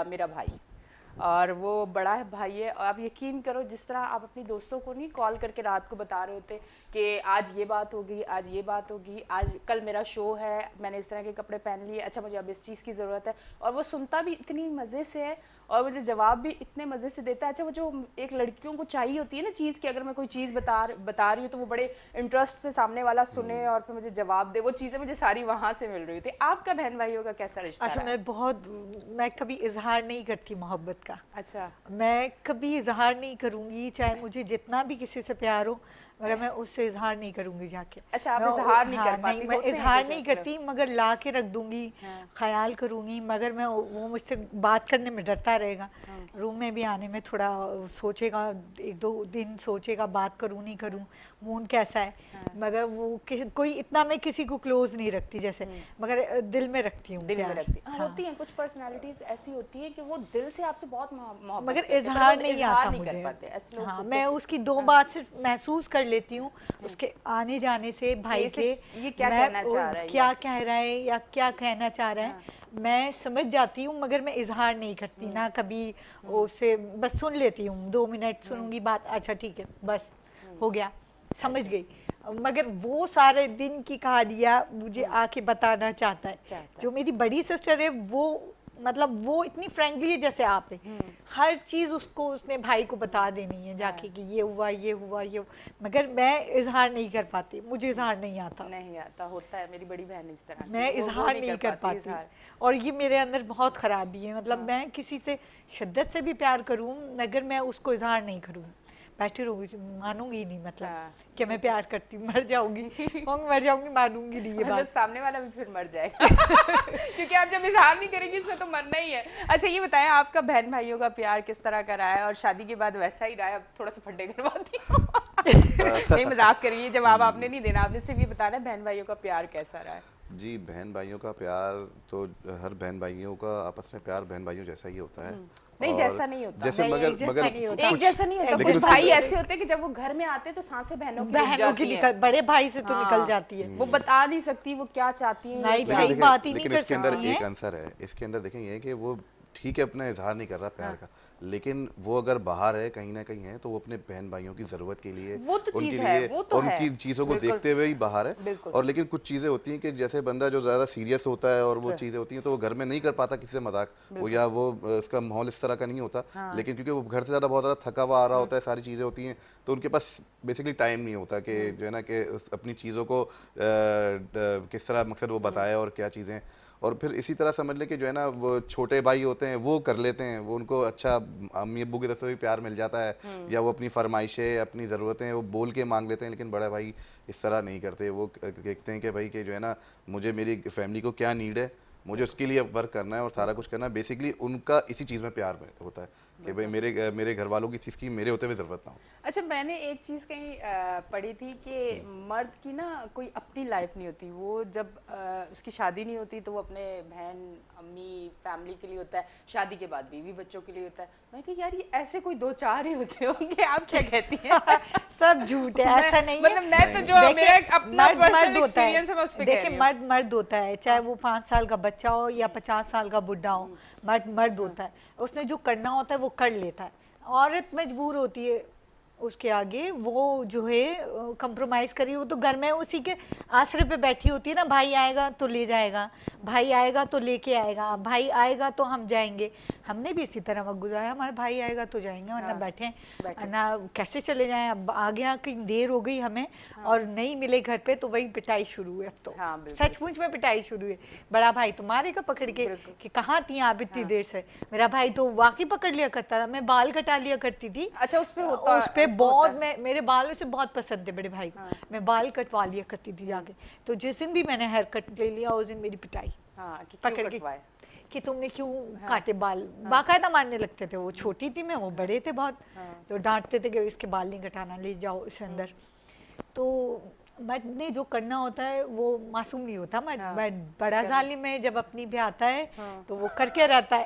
मेरा भाई, और वो बड़ा है भाई है। और आप यकीन करो, जिस तरह आप अपनी दोस्तों को नहीं कॉल करके रात को बता रहे होते कि आज ये बात होगी, आज ये बात होगी, आज कल मेरा शो है, मैंने इस तरह के कपड़े पहन लिए, अच्छा मुझे अब इस चीज़ की ज़रूरत है, और वो सुनता भी इतनी मज़े से है और मुझे जवाब भी इतने मज़े से देता है। अच्छा, वो जो एक लड़कियों को चाहिए होती है ना चीज़ की, अगर मैं कोई चीज़ बता रही हूँ तो वो बड़े इंटरेस्ट से सामने वाला सुने और फिर मुझे जवाब दे, वो चीज़ें मुझे सारी वहाँ से मिल रही थी। आपका बहन भाइयों का कैसा रिश्ता अच्छा, रहा? मैं कभी इजहार नहीं करती मोहब्बत का। अच्छा, मैं कभी इजहार नहीं करूंगी, चाहे मुझे जितना भी किसी से प्यार हो, मगर मैं उससे इजहार नहीं करूंगी जाके। अच्छा, आप इजहार नहीं कर हाँ, पाती? नहीं, मैं होते हैं इजहार कुछ नहीं ऐसे करती, मगर ला के रख दूंगी, ख्याल करूंगी, मगर मैं वो मुझसे बात करने में डरता रहेगा। रूम में भी आने में थोड़ा सोचेगा, 1-2 दिन सोचेगा बात करूं नहीं करूं, मूड कैसा है, मगर वो कोई इतना मैं किसी को क्लोज नहीं रखती जैसे, मगर दिल में रखती हूँ, दिल में रखती। हाँ, होती हैं कुछ पर्सनालिटीज ऐसी होती हैं कि वो दिल से आपसे बहुत मोहब्बत मगर करते हैं, इजहार वो नहीं इजहार आता नहीं कर मुझे। पाते, ऐसे लोग हाँ, होते मैं हैं। उसकी 2 बात सिर्फ महसूस कर लेती हूँ उसके आने जाने से, भाई इसे- के, ये क्या कहना चाह रहा है, क्या कह रहा है या क्या कहना चाह रहा है, मैं समझ जाती हूँ, मगर मैं इजहार नहीं करती ना कभी उससे, बस सुन लेती हूँ, 2 मिनट सुनूंगी बात, अच्छा ठीक है बस हो गया, समझ गई। मगर वो सारे दिन की कहानियाँ मुझे आके बताना चाहता है। जो मेरी बड़ी सिस्टर है वो, मतलब वो इतनी फ्रेंकली है जैसे आप है, हर चीज़ उसको, उसने भाई को बता देनी है जाके कि ये हुआ ये हुआ ये हुआ, मगर मैं इजहार नहीं कर पाती, मुझे इजहार नहीं आता। नहीं आता, होता है, मेरी बड़ी बहन इस तरह की, मैं वो इजहार नहीं कर पाती, इजहार। और ये मेरे अंदर बहुत खराबी है। मतलब मैं किसी से शिद्दत से भी प्यार करूं, मगर मैं उसको इजहार नहीं करूं, बैठी रहूंगी, मानूंगी नहीं, मतलब कि मैं प्यार करती हूँ, मर जाऊंगी मर जाऊंगी, मानूंगी नहीं ये मतलब बात। सामने वाला भी फिर मर जाएगा क्योंकि आप जब इजहार नहीं करेंगी उसमें तो मरना ही है। अच्छा, ये बताएं आपका बहन भाइयों का प्यार किस तरह का रहा है, और शादी के बाद वैसा ही रहा है? अब थोड़ा सा फड्डे करवाती हूँ नहीं, मजाक करिए, जवाब आपने नहीं देना, आपने सिर्फ ये बताना बहन भाइयों का प्यार कैसा रहा है। जी, बहन भाइयों का प्यार तो हर बहन भाइयों का आपस में प्यार बहन भाइयों जैसा ही होता है। नहीं, और जैसा नहीं होता, जैसे नहीं, मगर एक जैसा मगर नहीं होता। एक जैसा नहीं होता। लेकिन कुछ उसके भाई अंदर- ऐसे होते हैं कि जब वो घर में आते हैं तो सांसें बहनों की रुक बहनों की जाती हैं। निकल, बड़े भाई से तो हाँ। निकल जाती है, वो बता नहीं सकती वो क्या चाहती है। नहीं क्या- भाई लेकिन बात ही नहीं लेकिन कर इसके अंदर सकती एक है। आंसर है, इसके अंदर देखें ये कि वो ठीक है अपना इजहार नहीं कर रहा प्यार का, लेकिन वो अगर बाहर है कहीं ना कहीं है तो वो अपने बहन भाइयों की जरूरत के लिए, वो तो उनके चीज है, लिए वो तो है, उनकी चीजों को बिल्कुल देखते हुए ही बाहर है। बिल्कुल। और लेकिन कुछ चीजें होती हैं कि जैसे बंदा जो ज्यादा सीरियस होता है और वो चीजें होती हैं तो वो घर में नहीं कर पाता किसी से मजाक, वो या वो उसका माहौल इस तरह का नहीं होता। लेकिन क्योंकि वो घर से ज्यादा बहुत ज्यादा थका हुआ आ रहा होता है, सारी चीजें होती हैं, तो उनके पास बेसिकली टाइम नहीं होता कि जो है ना कि अपनी चीज़ों को किस तरह मकसद वो बताए और क्या चीज़ें। और फिर इसी तरह समझ ले कि जो है ना वो छोटे भाई होते हैं वो कर लेते हैं, वो उनको अच्छा अम्मी अब्बू की तरफ से भी प्यार मिल जाता है, या वो अपनी फरमाइशें अपनी ज़रूरतें वो बोल के मांग लेते हैं। लेकिन बड़े भाई इस तरह नहीं करते, वो देखते हैं कि भाई कि जो है ना मुझे मेरी फैमिली को क्या नीड है, मुझे उसके लिए वर्क करना है और सारा कुछ करना है। बेसिकली उनका इसी चीज़ में प्यार में होता है कि भाई मेरे घर वालों की चीज़ की मेरे होते हुए ज़रूरत ना हो। अच्छा, मैंने एक चीज़ कहीं पढ़ी थी कि मर्द की ना कोई अपनी लाइफ नहीं होती, वो जब उसकी शादी नहीं होती तो वो अपने बहन अम्मी फैमिली के लिए होता है, शादी के बाद बीवी बच्चों के लिए होता है। मैं कि यार ये ऐसे कोई 2-4 ही होते होंगे, आप क्या कहती हैं? सब झूठ है, ऐसा नहीं है। मतलब मैं तो जो मेरा एक अपना मर्द पर्सनल मर्द होता एक्सपीरियंस है मैं उस है, पे कह रही देखिए हूँ। मर्द मर्द होता है, चाहे वो 5 साल का बच्चा हो या 50 साल का बुढ़ा हो, मर्द मर्द होता है, उसने जो करना होता है वो कर लेता है। औरत मजबूर होती है उसके आगे, वो जो है कंप्रोमाइज करी, वो तो घर में उसी के आसरे पे बैठी होती है ना, भाई आएगा तो ले जाएगा, भाई आएगा तो लेके आएगा, भाई आएगा तो हम जाएंगे। हमने भी इसी तरह वक्त गुजारा, हमारा भाई आएगा तो जाएंगे वरना बैठे ना कैसे चले जाएं। अब आ गया कि देर हो गई हमें और नहीं मिले घर पे तो वही पिटाई शुरू है। अब तो सचमुच में पिटाई शुरू है, बड़ा भाई तुम्हारे का पकड़ के कि कहाँ थी आप इतनी देर से। मेरा भाई तो वाकई पकड़ लिया करता था, मैं बाल कटा लिया करती थी। अच्छा, उस पे होता है, उस पे बहुत मेरे बाल उसे बहुत पसंद थे बड़े भाई को, मैं बाल कटवा लिया करती थी जाके। तो जिस दिन भी मैंने हेयर कट ले लिया उस दिन मेरी पिटाई पकड़ के कि तुमने क्यों काटे बाल, बाकायदा मारने लगते थे। वो छोटी थी मैं, वो बड़े थे बहुत, तो डांटते थे कि इसके बाल नहीं कटाना, ले जाओ इसे अंदर। तो मर्द ने जो करना होता है वो मासूम नहीं होता। मर्द बड़ा जालिम है, जब अपनी पे आता है तो वो करके रहता है।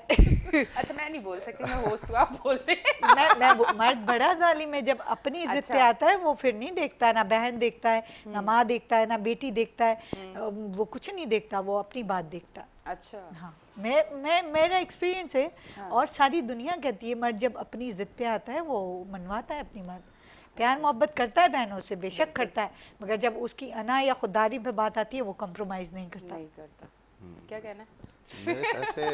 अच्छा, मैं नहीं बोल सकती, मैं होस्ट हूँ, आप बोल रहे हैं। मर्द बड़ा जालिम है, जब अपनी इज्जत पे आता है वो फिर नहीं देखता है, ना बहन देखता है, ना माँ देखता है, ना बेटी देखता है, वो कुछ नहीं देखता, वो अपनी बात देखता है। अच्छा, हाँ, मेरा एक्सपीरियंस है। और सारी दुनिया कहती है मर्द जब अपनी इज्जत पे आता है वो मनवाता है अपनी बात, प्यार मोहब्बत करता है बहनों से, बेशक करता है, मगर जब उसकी अना या खुददारी पे बात आती है वो कॉम्प्रोमाइज नहीं करता। क्या कहना है? मेरे ख्याल से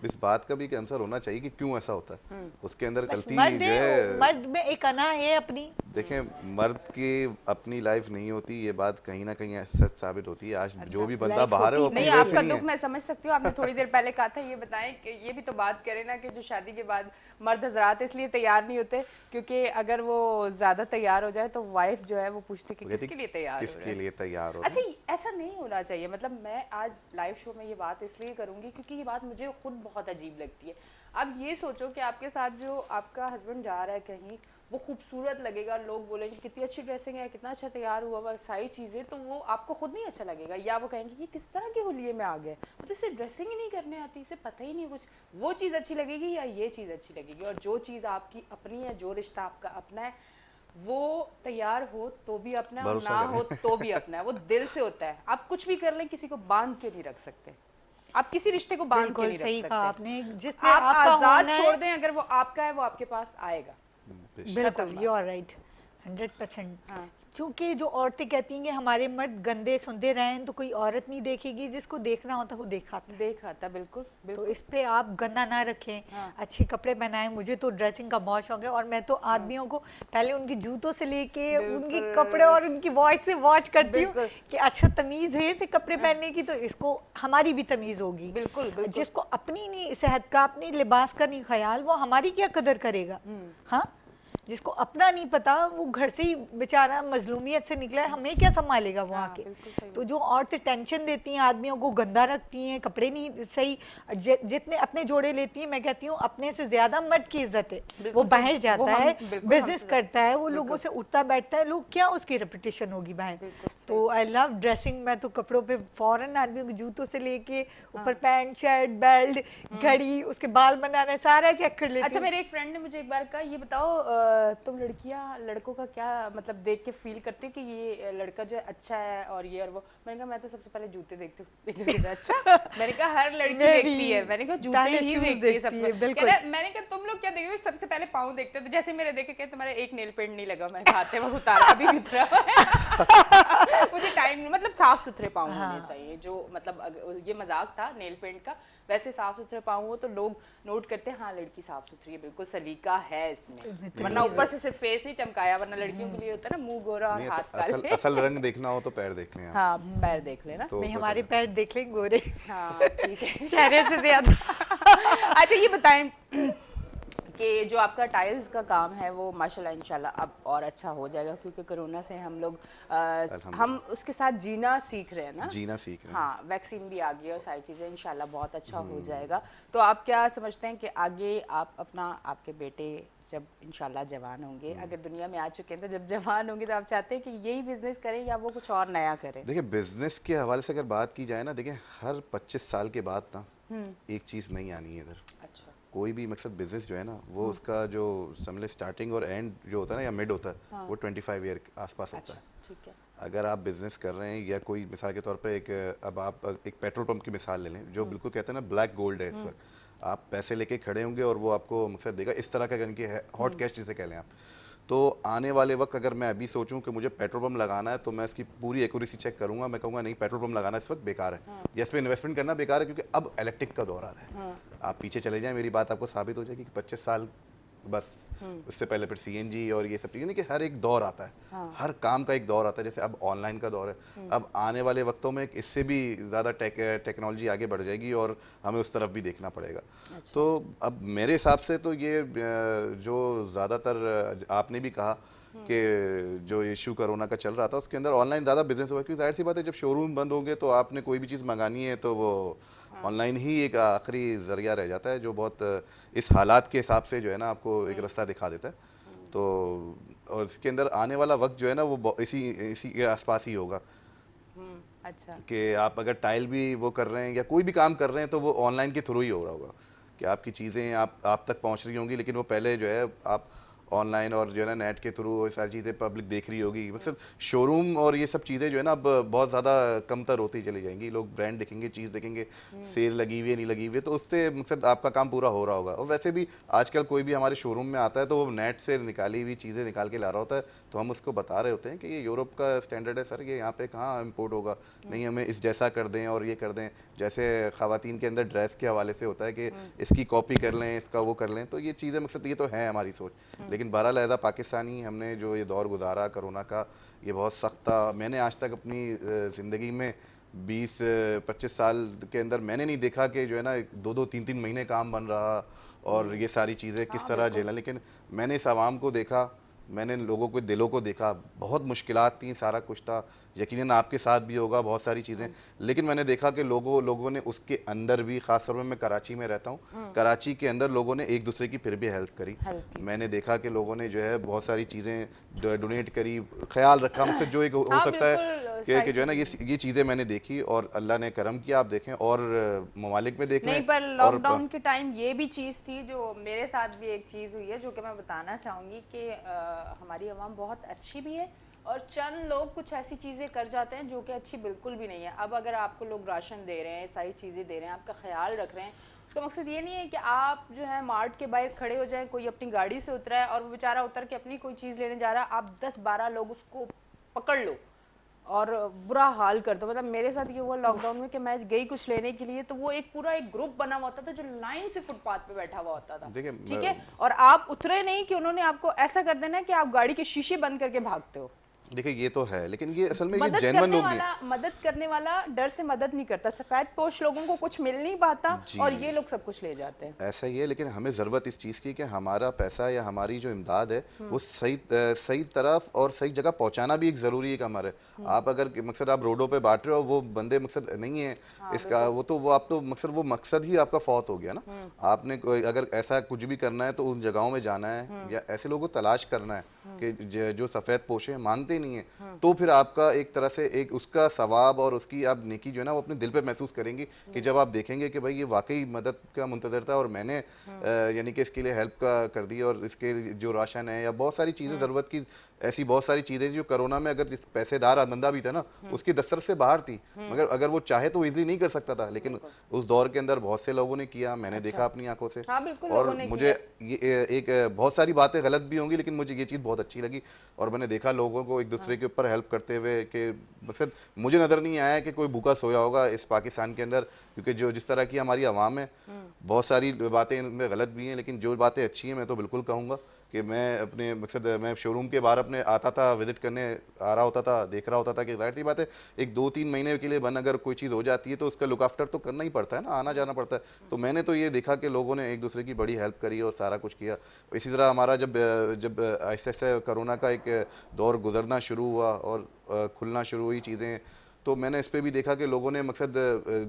इस बात का भी एक आंसर होना चाहिए कि क्यों ऐसा होता है, उसके अंदर गलती जो है मर्द में एक अना है अपनी। देखें, मर्द की अपनी लाइफ नहीं होती, ये बात कहीं ना कहीं सच साबित होती है। आज जो भी बंदा बाहर है वो अपनी नहीं, लाइफ आपका नहीं दुख है। मैं समझ सकती हूँ। आपने थोड़ी देर पहले कहा था, ये बताएं कि ये भी तो बात करें ना कि जो शादी के बाद मर्द हजरात इसलिए तैयार नहीं होते क्योंकि अगर वो ज्यादा तैयार हो जाए तो वाइफ जो है वो पूछती कि किसके लिए तैयार हो रहे किसके लिए तैयार हो। अच्छा, ऐसा नहीं होना चाहिए। मतलब मैं आज लाइव शो में ये बात इसलिए करूंगी क्योंकि ये बात मुझे खुद बहुत अजीब लगती है। अब ये सोचो कि आपके साथ जो आपका हस्बैंड जा रहा है कहीं, वो खूबसूरत लगेगा, लोग बोलेंगे कितनी अच्छी ड्रेसिंग है, कितना अच्छा तैयार हुआ हुआ, सारी चीज़ें, तो वो आपको खुद नहीं अच्छा लगेगा, या वो कहेंगे कि किस तरह के होलिये में आ गए, मतलब इसे ड्रेसिंग ही नहीं करने आती, इसे पता ही नहीं कुछ। वो चीज़ अच्छी लगेगी या ये चीज़ अच्छी लगेगी? और जो चीज़ आपकी अपनी है, जो रिश्ता आपका अपना है, वो तैयार हो तो भी अपना है और ना हो तो भी अपना है, वो दिल से होता है। आप कुछ भी कर लें, किसी को बांध के नहीं रख सकते, आप किसी रिश्ते को बांध के नहीं रख सकते। आपने जिसने आप आपका आजाद छोड़ दें, अगर वो आपका है वो आपके पास आएगा। बिल्कुल, यू आर राइट, 100%। क्योंकि जो औरतें कहती हैं कि हमारे मर्द गंदे सुंदे रहें तो कोई औरत नहीं देखेगी, जिसको देखना होता वो देखाता। बिल्कुल। तो इस पे आप गंदा ना रखें, अच्छे कपड़े पहनाएं। मुझे तो ड्रेसिंग का बहुत शौक है और मैं तो आदमियों को पहले उनके जूतों से लेके उनके कपड़े और उनकी वॉच से वॉच करती हूँ कि अच्छा तमीज है इसे कपड़े पहनने की, तो इसको हमारी भी तमीज होगी। बिल्कुल। जिसको अपनी नहीं सेहत का, अपनी लिबास का नहीं ख्याल, वो हमारी क्या कदर करेगा। हाँ, जिसको अपना नहीं पता वो घर से ही बेचारा मजलूमियत से निकला है, हमें क्या संभालेगा वो आके। तो जो औरतें टेंशन देती हैं, आदमियों को गंदा रखती हैं, कपड़े नहीं सही, जितने अपने जोड़े लेती हैं, मैं कहती हूँ अपने से ज्यादा मर्द की इज्जत है। वो बाहर जाता है, बिजनेस करता है, वो लोगों से उठता बैठता है, लोग क्या उसकी रेपुटेशन होगी बाहर। तो आई लव ड्रेसिंग। मैं तो कपड़ों पे फौरन आदमियों के जूतों से लेके ऊपर पैंट शर्ट बेल्ट घड़ी उसके बाल बनाना सारा चेक कर लेती अच्छा, हूँ। मेरे एक फ्रेंड ने मुझे एक बार कहा, ये बताओ तुम लड़कियां लड़कों का क्या मतलब देख के फील करते हो कि ये लड़का जो है अच्छा है और ये और वो। मैंने कहा मैं तो सबसे पहले जूते देखती हूँ। अच्छा, मैंने कहा हर लड़की देखती है, मैंने कहा जूते पहले ही shoes देखती है सबसे। बिल्कुल। कह रहा मैंने कहा तुम लोग क्या देखते हो, सबसे पहले पाँव देखते हो। तो जैसे मेरे देखे कि तुम्हारा एक नेल पेंट नहीं लगा, मैं खाते वक्त उतारा, अभी भी उतरा हुआ है। मुझे टाइम मतलब साफ सुथरे पाँव होने चाहिए, जो मतलब ये मजाक था नेल पेंट का, वैसे साफ सुथरे पाँव हो तो लोग नोट करते हैं हाँ लड़की साफ सुथरी है, बिल्कुल सलीका है इसमें, वरना ऊपर से सिर्फ फेस नहीं चमकाया, वरना लड़कियों के लिए होता है ना मुंह गोरा और हाथ काले। असल रंग देखना हो तो पैर देख लें आप। हाँ पैर देख लेना। तो नहीं बस हमारे पैर देख लें गोरे। हाँ ठीक है। चेहरे से ज्यादा। अच्छा ये बताएं कि जो आपका टाइल्स का काम है वो माशाल्लाह इंशाल्लाह अब और अच्छा हो जाएगा, क्योंकि कोरोना से हम लोग हम उसके साथ जीना सीख रहे हैं ना, जीना सीख रहे हैं। हाँ वैक्सीन भी आ गई है और सारी चीज़ें इंशाल्लाह बहुत अच्छा हो जाएगा। तो आप क्या समझते हैं कि आगे आप अपना आपके बेटे जब इंशाल्लाह जवान होंगे, अगर दुनिया में आ चुके हैं तो जब जवान होंगे तो आप चाहते हैं कि यही बिजनेस करें या वो कुछ और नया करें? देखिए बिजनेस के हवाले से अगर बात की जाए ना, देखिए हर 25 साल के बाद ना एक चीज़ नहीं आनी है इधर। अच्छा कोई भी मकसद बिजनेस जो है ना वो उसका जो समझ स्टार्टिंग और एंड जो होता है ना या मिड होता है वो 25 ईयर के आसपास होता है। ठीक है। अगर आप बिजनेस कर रहे हैं या कोई मिसाल के तौर पे अब आप एक पेट्रोल पंप की मिसाल ले लें जो बिल्कुल कहते हैं ना ब्लैक गोल्ड है इस वक्त, आप पैसे लेके खड़े होंगे और वो आपको मकसद देगा, इस तरह का यानी कि हॉट कैश जिसे कह लें आप। तो आने वाले वक्त अगर मैं अभी सोचूं कि मुझे पेट्रोल पंप लगाना है तो मैं इसकी पूरी एक्यूरेसी चेक करूंगा, मैं कहूँगा नहीं पेट्रोल पंप लगाना इस वक्त बेकार है या इस पर इन्वेस्टमेंट करना बेकार है, क्योंकि अब इलेक्ट्रिक का दौर आ रहा है। आप पीछे चले जाएं, मेरी बात आपको साबित हो जाएगी कि 25 साल बस उससे पहले फिर सीएनजी और ये सब चीज़ें, कि हर एक दौर आता है, हर काम का एक दौर आता है। जैसे अब ऑनलाइन का दौर है, अब आने वाले वक्तों में इससे भी ज़्यादा टेक्नोलॉजी आगे बढ़ जाएगी और हमें उस तरफ भी देखना पड़ेगा। तो अब मेरे हिसाब से तो ये जो ज़्यादातर आपने भी कहा कि जो इशू कोरोना का चल रहा था उसके अंदर ऑनलाइन ज़्यादा बिजनेस हुआ, क्योंकि जाहिर सी बात है जब शोरूम बंद होंगे तो आपने कोई भी चीज़ मंगानी है तो वो ऑनलाइन ही एक आखिरी जरिया रह जाता है, जो बहुत इस हालात के हिसाब से जो है ना आपको एक रास्ता दिखा देता है। तो और इसके अंदर आने वाला वक्त जो है ना वो इसी के आसपास ही होगा। अच्छा कि आप अगर टाइल भी वो कर रहे हैं या कोई भी काम कर रहे हैं तो वो ऑनलाइन के थ्रू ही हो रहा होगा, कि आपकी चीज़ें आप तक पहुंच रही होंगी, लेकिन वो पहले जो है आप ऑनलाइन और जो है ना नेट के थ्रू वो सारी चीज़ें पब्लिक देख रही होगी। मतलब शोरूम और ये सब चीज़ें जो है ना अब बहुत ज़्यादा कमतर होती चली जाएंगी, लोग ब्रांड देखेंगे, चीज़ देखेंगे, सेल लगी हुई है नहीं लगी हुई है, तो उससे मतलब आपका काम पूरा हो रहा होगा। और वैसे भी आजकल कोई भी हमारे शोरूम में आता है तो वो नेट से निकाली हुई चीज़ें निकाल के ला रहा होता है, तो हम उसको बता रहे होते हैं कि ये यूरोप का स्टैंडर्ड है सर, ये यहाँ पे कहाँ इम्पोर्ट होगा, नहीं हमें इस जैसा कर दें और ये कर दें। जैसे ख़वातीन के अंदर ड्रेस के हवाले से होता है कि इसकी कॉपी कर लें, इसका वो कर लें, तो ये चीज़ें मकसद ये तो है हमारी सोच। लेकिन बहरहाल एज़ पाकिस्तानी हमने जो ये दौर गुजारा कोरोना का, ये बहुत सख्त था। मैंने आज तक अपनी ज़िंदगी में 20-25 साल के अंदर मैंने नहीं देखा कि जो है ना 2-2 3-3 महीने काम बन रहा और ये सारी चीज़ें किस तरह झेला। लेकिन मैंने इस आवाम को देखा, मैंने लोगों के दिलों को देखा, बहुत मुश्किलात थी, सारा कुछ था, यकीनन आपके साथ भी होगा बहुत सारी चीज़ें, लेकिन मैंने देखा कि लोगों ने उसके अंदर भी, ख़ास तौर पर मैं कराची में रहता हूँ, कराची के अंदर लोगों ने एक दूसरे की फिर भी हेल्प करी। मैंने देखा कि लोगों ने जो है बहुत सारी चीज़ें डोनेट करी, ख्याल रखा, मुझसे जो एक हो सकता है कि जो है ना ये चीज़ें मैंने देखी और अल्लाह ने करम किया। आप देखें और ममालिक में देख नहीं, पर लॉकडाउन के टाइम ये भी चीज़ थी जो मेरे साथ भी एक चीज़ हुई है जो कि मैं बताना चाहूँगी कि हमारी आवाम बहुत अच्छी भी है और चंद लोग कुछ ऐसी चीज़ें कर जाते हैं जो कि अच्छी बिल्कुल भी नहीं है। अब अगर आपको लोग राशन दे रहे हैं, सारी चीज़ें दे रहे हैं, आपका ख्याल रख रहे हैं, उसका मकसद ये नहीं है कि आप जो है मार्ट के बाहर खड़े हो जाएं, कोई अपनी गाड़ी से उतरा है और वो बेचारा उतर के अपनी कोई चीज़ लेने जा रहा है, आप 10-12 लोग उसको पकड़ लो और बुरा हाल कर दो। मतलब मेरे साथ ये हुआ लॉकडाउन में कि मैं गई कुछ लेने के लिए, तो वो एक पूरा एक ग्रुप बना हुआ होता था जो लाइन से फुटपाथ पे बैठा हुआ होता था, ठीक है, और आप उतरे नहीं कि उन्होंने आपको ऐसा कर देना कि आप गाड़ी के शीशे बंद करके भागते हो। देखिए ये तो है, लेकिन ये असल में ये जेन्युइन लोग नहीं, मदद करने वाला डर से मदद नहीं करता, सफेद पोश लोगों को कुछ मिल नहीं पाता और ये लोग सब कुछ ले जाते हैं। ऐसा ही है, लेकिन हमें ज़रूरत इस चीज़ की कि हमारा पैसा या हमारी जो इमदाद है वो सही तरफ और सही जगह पहुंचाना भी एक ज़रूरी है काम है। आप अगर मकसद आप रोडों पे बांट रहे हो, वो बंदे मकसद नहीं है इसका, वो तो वो आप तो मकसद ही आपका फौत हो गया ना। आपने अगर ऐसा कुछ भी करना है तो उन जगहों में जाना है या ऐसे लोगों को तलाश करना है कि जो सफ़ेद पोशे मांगते नहीं है तो फिर आपका एक तरह से एक उसका सवाब और उसकी आप नेकी जो है ना वो अपने दिल पे महसूस करेंगी कि जब आप देखेंगे कि भाई ये वाकई मदद का मुंतजर था और मैंने यानी कि इसके लिए हेल्प कर दी और इसके जो राशन है या बहुत सारी चीज़ें ज़रूरत की ऐसी बहुत सारी चीज़ें जो कोरोना में अगर जिस पैसेदार बंदा भी था ना उसकी दस्तरस से बाहर थी, मगर अगर वो चाहे तो इजीली नहीं कर सकता था, लेकिन उस दौर के अंदर बहुत से लोगों ने किया, मैंने देखा अपनी आंखों से। हाँ, बिल्कुल, और लोगों ने मुझे ये एक बहुत सारी बातें गलत भी होंगी लेकिन मुझे ये चीज़ बहुत अच्छी लगी और मैंने देखा लोगों को एक दूसरे के ऊपर हेल्प करते हुए कि मकसद मुझे नज़र नहीं आया कि कोई भूखा सोया होगा इस पाकिस्तान के अंदर, क्योंकि जो जिस तरह की हमारी आवाम है बहुत सारी बातें इनमें गलत भी हैं लेकिन जो बातें अच्छी हैं मैं तो बिल्कुल कहूँगा कि मैं अपने मकसद मैं शोरूम के बाहर अपने आता था, विजिट करने आ रहा होता था, देख रहा होता था कि जाहिर सी बात है एक 2-3 महीने के लिए बन अगर कोई चीज़ हो जाती है तो उसका लुक आफ्टर तो करना ही पड़ता है ना, आना जाना पड़ता है। तो मैंने तो ये देखा कि लोगों ने एक दूसरे की बड़ी हेल्प करी और सारा कुछ किया। इसी तरह हमारा जब जब आहिस्ता आहिस्ता कोरोना का एक दौर गुजरना शुरू हुआ और खुलना शुरू हुई चीज़ें, तो मैंने इस पे भी देखा कि लोगों ने मकसद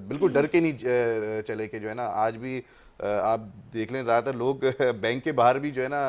बिल्कुल डर के नहीं चले कि जो है ना आज भी आप देख लें ज़्यादातर लोग बैंक के बाहर भी जो है ना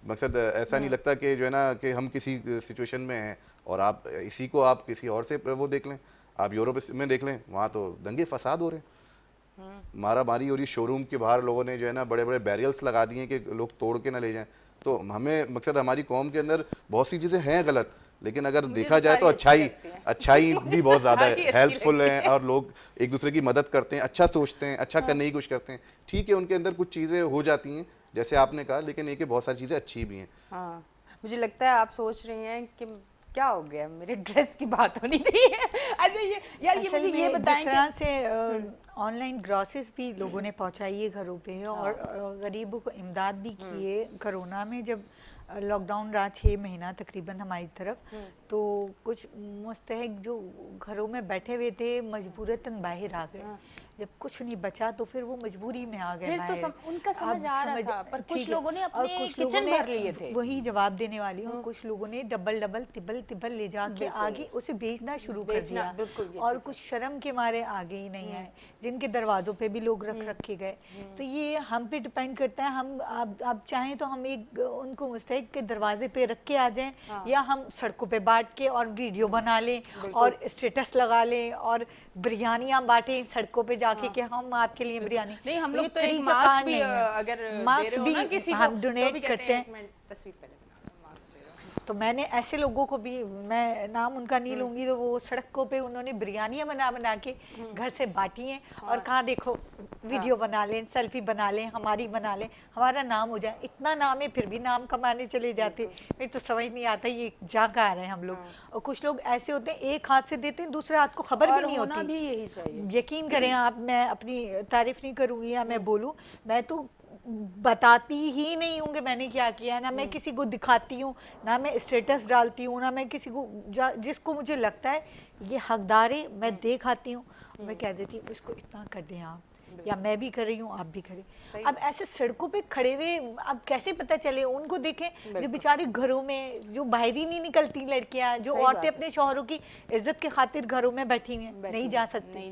मकसद ऐसा नहीं लगता कि जो है ना कि हम किसी सिचुएशन में हैं और आप इसी को आप किसी और से वो देख लें, आप यूरोप में देख लें वहाँ तो दंगे फसाद हो रहे हैं, मारा मारी हो रही, शोरूम के बाहर लोगों ने जो है ना बड़े बड़े बैरियर्स लगा दिए कि लोग तोड़ के ना ले जाएं। तो हमें मकसद हमारी कौम के अंदर बहुत सी चीज़ें हैं गलत, लेकिन अगर देखा जाए तो अच्छाई भी बहुत ज़्यादा है, हेल्पफुल है और लोग एक दूसरे की मदद करते हैं, अच्छा सोचते हैं, अच्छा करने की कोशिश करते हैं। ठीक है उनके अंदर कुछ चीज़ें हो जाती हैं जैसे आपने कहा, लेकिन ये कि बहुत सारी चीज़ें अच्छी भी हैं। हाँ, मुझे लगता है आप सोच रही हैं कि क्या हो गया मेरे ड्रेस की बात होनी थी। अच्छा ये यार ये मुझे ये बताएं जिस तरह से ऑनलाइन ग्रॉसरीज भी लोगों ने पहुंचाई है घरों पे और गरीबों को इमदाद भी की है। कोरोना में जब लॉकडाउन रहा 6 महीना तकरीबन हमारी तरफ, तो कुछ मुस्तहक जो घरों में बैठे हुए थे मजबूरतन बाहर आ गए। जब कुछ नहीं बचा तो फिर वो मजबूरी में आ गए बाहर। उनका समझ आ रहा था, पर कुछ लोगों ने अपने किचन भर लिए थे। वही जवाब देने वाली हूँ, कुछ लोगों ने डबल तिब्बल ले जाके आगे उसे बेचना शुरू कर दिया और कुछ शर्म के मारे आगे ही नहीं आए, जिनके दरवाजों पे भी लोग रखे गए। तो ये हम पे डिपेंड करता है, हम आप चाहें तो हम एक उनको मुस्तहक के दरवाजे पे रख के आ जाएं, या हम सड़कों पे बांट के और वीडियो बना लें और स्टेटस लगा लें और बिरयानियां बांटें सड़कों पे जाके कि हम आपके लिए बिरयानी। नहीं, हम लोग तो एक मास्क भी अगर मास्क भी हम डोनेट करते हैं। तस्वीर पहले तो मैंने ऐसे लोगों को भी, मैं नाम उनका नहीं लूंगी, तो वो सड़कों पे उन्होंने बिरयानियां बना के घर से बांटी हैं और कहा देखो वीडियो बना लें, सेल्फी बना लें, हमारी बना लें, हमारा नाम हो जाए। इतना नाम है फिर भी नाम कमाने चले जाते। मैं तो समझ नहीं आता ये जा कहाँ रहे हैं हम लोग। और कुछ लोग ऐसे होते हैं एक हाथ से देते हैं, दूसरे हाथ को खबर भी नहीं होती। भी यही चाहिए। यकीन करें आप, मैं अपनी तारीफ नहीं करूंगी या मैं बोलूं, मैं तो बताती ही नहीं हूँ कि मैंने क्या किया, ना मैं किसी को दिखाती हूँ, ना मैं स्टेटस डालती हूँ, ना मैं किसी को जिसको मुझे लगता है ये हकदार है मैं देख आती हूँ, मैं कह देती हूँ इसको इतना कर दें आप, या मैं भी कर रही हूँ आप भी करें। अब ऐसे सड़कों पे खड़े हुए अब कैसे पता चले उनको, देखें जो बेचारे घरों में जो बाहर ही नहीं निकलती लड़कियां, जो औरतें अपने शौहरों की इज्जत के खातिर घरों में बैठी हुई हैं, नहीं जा सकती।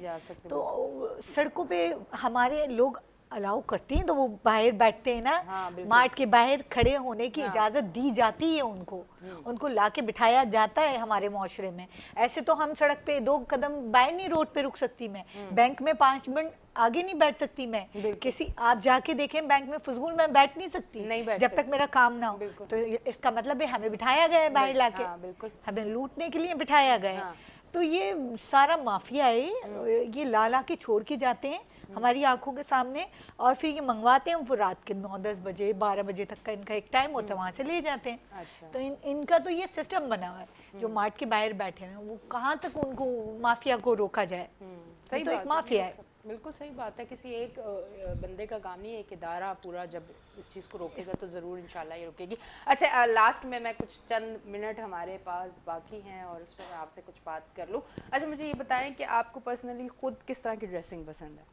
तो सड़कों पे हमारे लोग अलाउ करते हैं तो वो बाहर बैठते हैं ना, मार्ट के बाहर खड़े होने की इजाजत दी जाती है उनको लाके बिठाया जाता है हमारे माशरे में। ऐसे तो हम सड़क पे 2 कदम बाहर नहीं रोड पे रुक सकती मैं, बैंक में 5 मिनट आगे नहीं बैठ सकती मैं, किसी आप जाके देखें बैंक में फजूल मैं बैठ नहीं सकती जब तक मेरा काम ना हो। तो इसका मतलब है हमें बिठाया गया है बाहर लाके, हमें लूटने के लिए बिठाया गया है। तो ये सारा माफिया है, ये ला के छोड़ के जाते हैं हमारी आंखों के सामने और फिर ये मंगवाते हैं, वो रात के 9-10 बजे 12 बजे तक का इनका एक टाइम होता है, वहाँ से ले जाते हैं। अच्छा। तो इनका तो ये सिस्टम बना हुआ है, जो मार्ट के बाहर बैठे हैं वो कहाँ तक उनको माफिया को रोका जाए। सही तो एक माफिया है। बिल्कुल सही बात है, किसी एक बंदे का काम नहीं है, एक इदारा पूरा जब इस चीज़ को रोकेगा तो ज़रूर इंशाल्लाह ये रोकेगी। अच्छा, लास्ट में मैं कुछ चंद मिनट हमारे पास बाकी हैं और उसमें मैं आपसे कुछ बात कर लूँ। अच्छा, मुझे ये बताएं कि आपको पर्सनली खुद किस तरह की ड्रेसिंग पसंद है?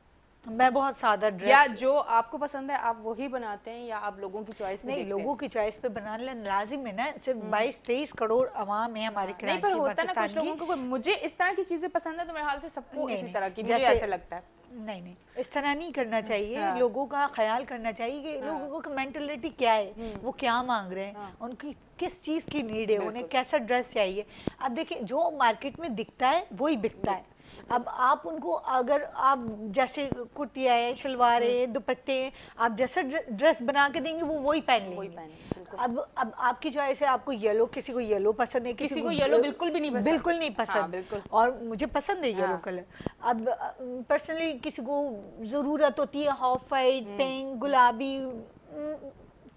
मैं बहुत सादा ड्रेस, या जो आपको पसंद है आप वही बनाते हैं या आप लोगों की चॉइस पे नहीं, लोगों की चॉइस पे बनाना लाजिम है ना, सिर्फ 22-23 करोड़ आवाम है हमारे कराची पाकिस्तान की। मुझे इस तरह की चीजें पसंद है तो मेरे ख्याल से सबको इसी तरह की, मुझे ऐसा लगता है। नहीं नहीं, इस तरह नहीं करना चाहिए। हाँ। लोगों का ख्याल करना चाहिए कि हाँ। लोगों का मेंटलिटी क्या है, वो क्या मांग रहे हैं, हाँ। उनकी किस चीज़ की नीड है, उन्हें बिल्कुल। कैसा ड्रेस चाहिए। अब देखिए, जो मार्केट में दिखता है वही बिकता है। अब आप उनको, अगर आप जैसे कुर्तियाँ है, शलवार है, दुपट्टे हैं, आप जैसा ड्रेस बना के देंगे वो वही पहन वही लेंगे। पहनेंगे, बिल्कुल। अब आपकी चॉइस है, आपको येलो, किसी को येलो पसंद है, किसी को येलो बिल्कुल भी नहीं पसंद। बिल्कुल नहीं हाँ, पसंद। बिल्कुल। और मुझे पसंद है येलो हाँ। कलर। अब पर्सनली किसी को ज़रूरत होती है ऑफ वाइट, पिंक, गुलाबी,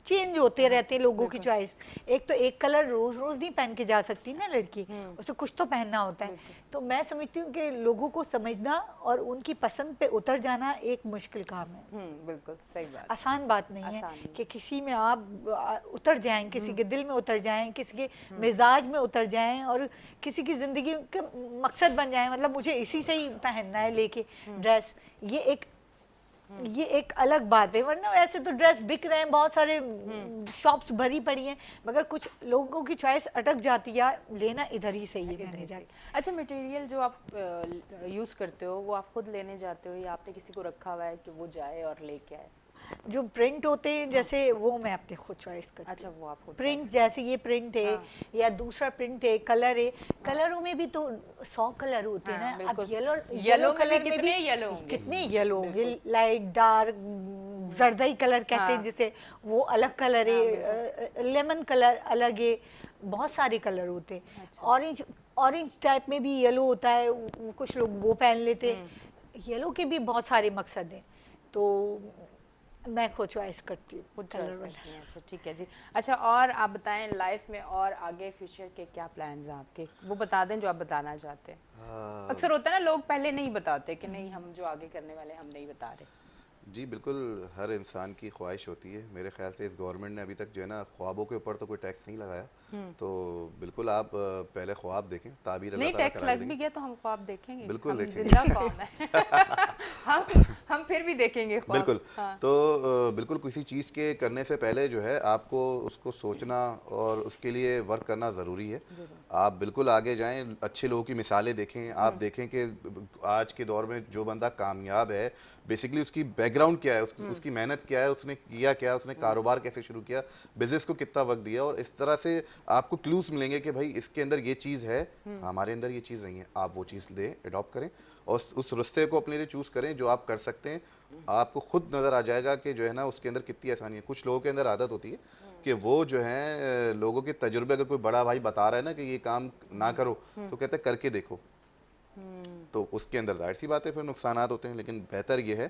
चेंज होते रहते हैं लोगों की चॉइस। एक तो एक कलर रोज रोज नहीं पहन के जा सकती ना लड़की, उसे कुछ तो पहनना होता है। तो मैं समझती हूँ कि लोगों को समझना और उनकी पसंद पे उतर जाना एक मुश्किल काम है। बिल्कुल सही बात। आसान बात नहीं है आसान नहीं। कि किसी में आप उतर जाएं, किसी के दिल में उतर जाएं, किसी के मिजाज में उतर जाएं और किसी की जिंदगी का मकसद बन जाएं। मतलब मुझे इसी से ही पहनना है लेके ड्रेस, ये एक अलग बात है। वरना वैसे तो ड्रेस बिक रहे हैं, बहुत सारे शॉप्स भरी पड़ी हैं, मगर कुछ लोगों की चॉइस अटक जाती है, लेना इधर ही सही है मैंने जाके। अच्छा, मटेरियल जो आप यूज़ करते हो वो आप खुद लेने जाते हो या आपने किसी को रखा हुआ है कि वो जाए और लेके आए? जो प्रिंट होते हैं जैसे, वो मैं अपने खुद चॉइस करती हूँ। अच्छा, वो आप खुद प्रिंट जैसे ये प्रिंट है, हाँ। या दूसरा प्रिंट है, कलर है, कलरों में भी तो 100 कलर होते हैं हाँ, ना। अब बिल्कुल। येलो येलो में भी कलर में कितने भी येलो होंगे? कितने येलो होंगे, लाइट, डार्क, जरदाई कलर कहते हैं हाँ। जिसे, वो अलग कलर हाँ, है, लेमन कलर अलग है, बहुत सारे कलर होते हैं। अच्छा। ऑरेंज ऑरेंज टाइप में भी येलो होता है, कुछ लोग वो पहन लेते हैं। येलो के भी बहुत सारे मकसद हैं, तो मैं खुद चॉइस करती हूँ खुद कलर चॉइस वाला। करती हैं। अच्छा, ठीक है जी। अच्छा, और आप बताएं लाइफ में और आगे फ्यूचर के क्या प्लान्स हैं आपके, वो बता दें जो आप बताना चाहते हैं। अक्सर होता है ना, लोग पहले नहीं बताते कि नहीं हम जो आगे करने वाले हम नहीं बता रहे। जी बिल्कुल, हर इंसान की ख्वाहिश होती है। मेरे ख्याल से इस गवर्नमेंट ने अभी तक जो है ना, ख्वाबों के ऊपर तो कोई टैक्स नहीं लगाया। तो बिल्कुल आप पहले ख्वाब देखें, ताबीर अल्लाह नहीं, ताला टैक्स करा के लग भी देंगे। गया तो हम ख्वाब देखेंगे, बिल्कुल हम देखेंगे। जिंदा कौम है। हम फिर भी देखेंगे ख्वाब। बिल्कुल। हाँ। तो बिल्कुल किसी चीज़ के करने से पहले जो है आपको उसको सोचना और उसके लिए वर्क करना ज़रूरी है। आप बिल्कुल आगे जाएं, अच्छे लोगों की मिसालें देखें। आप देखें कि आज के दौर में जो बंदा कामयाब है, बेसिकली उसकी बैकग्राउंड क्या है, उसकी मेहनत क्या है, उसने किया क्या, उसने कारोबार कैसे शुरू किया, बिजनेस को कितना वक्त दिया, और इस तरह से आपको क्लूज मिलेंगे कि भाई इसके अंदर ये चीज़ है, हमारे अंदर ये चीज़ नहीं है। आप वो चीज़ लें, अडॉप्ट करें और उस रास्ते को अपने लिए चूज़ करें जो आप कर सकते हैं। आपको खुद नज़र आ जाएगा कि जो है ना उसके अंदर कितनी आसानी है। कुछ लोगों के अंदर आदत होती है कि वो जो है लोगों के तजुर्बे, अगर कोई बड़ा भाई बता रहा है ना कि ये काम ना करो, तो कहते हैं करके देखो। तो उसके अंदर जाहिर सी बात है फिर नुकसानात होते हैं। लेकिन बेहतर ये है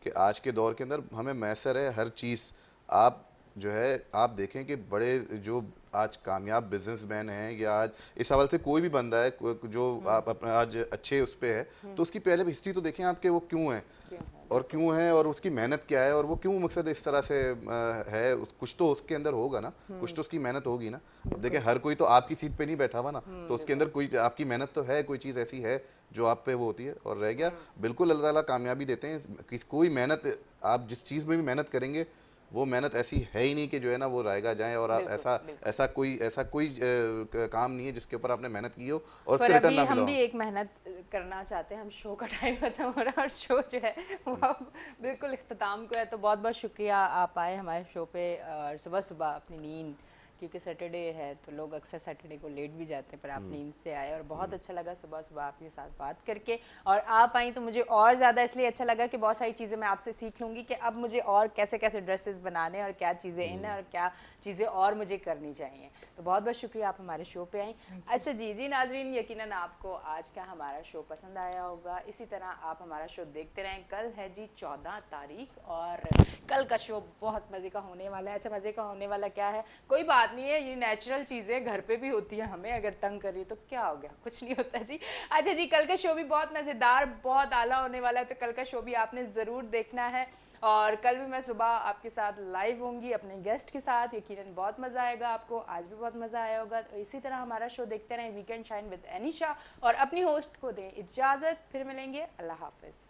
कि आज के दौर के अंदर हमें मैसर है हर चीज़। आप जो है आप देखें कि बड़े जो आज कामयाब बिजनेसमैन हैं, या आज इस हवाले से कोई भी बंदा है जो आप अपना आज अच्छे उस पे है, तो उसकी पहले हिस्ट्री तो देखें आप कि वो क्यों है और क्यों है और उसकी मेहनत क्या है और वो क्यों मकसद इस तरह से है। कुछ तो उसके अंदर होगा ना, कुछ तो उसकी मेहनत होगी ना। अब देखिए हर कोई तो आपकी सीट पे नहीं बैठा हुआ ना, तो उसके अंदर कोई आपकी मेहनत तो है, कोई चीज़ ऐसी है जो आप पे वो होती है। और रह गया, बिल्कुल अल्लाह ताला कामयाबी देते हैं। कोई मेहनत, आप जिस चीज़ में भी मेहनत करेंगे वो मेहनत ऐसी है ही नहीं कि जो है ना वो रायगा जाए। और आप ऐसा कोई काम नहीं है जिसके ऊपर आपने मेहनत की हो और पर उसका रिटर्न अभी ना मिला हम हो। भी एक मेहनत करना चाहते हैं। हम शो का टाइम खत्म हो रहा है और शो जो है वो अब बिल्कुल इख्तिताम को है। तो बहुत बहुत शुक्रिया आप आए हमारे शो पे और सुबह सुबह अपनी नींद, क्योंकि सैटरडे है तो लोग अक्सर सैटरडे को लेट भी जाते हैं, पर आप नींद से आए और बहुत अच्छा लगा सुबह सुबह आपके साथ बात करके। और आप आई तो मुझे और ज़्यादा इसलिए अच्छा लगा कि बहुत सारी चीज़ें मैं आपसे सीख लूँगी कि अब मुझे और कैसे कैसे ड्रेसेस बनाने और क्या चीज़ें इन और क्या चीज़ें और मुझे करनी चाहिए। तो बहुत बहुत शुक्रिया आप हमारे शो पे आई। अच्छा जी नाजरीन, यकीनन आपको आज का हमारा शो पसंद आया होगा। इसी तरह आप हमारा शो देखते रहें। कल है जी 14 तारीख और कल का शो बहुत मज़े का होने वाला है। अच्छा, मज़े का होने वाला क्या है, कोई बात नहीं है, ये नेचुरल चीज़ें घर पे भी होती है। हमें अगर तंग करिए तो क्या हो गया, कुछ नहीं होता जी। अच्छा जी, कल का शो भी बहुत मज़ेदार, बहुत आला होने वाला है, तो कल का शो भी आपने ज़रूर देखना है। और कल भी मैं सुबह आपके साथ लाइव होंगी अपने गेस्ट के साथ। यकीनन बहुत मज़ा आएगा आपको, आज भी बहुत मज़ा आया होगा। तो इसी तरह हमारा शो देखते रहें वीकेंड शाइन विद एनिशा, और अपनी होस्ट को दें इजाज़त। फिर मिलेंगे, अल्लाह हाफिज़।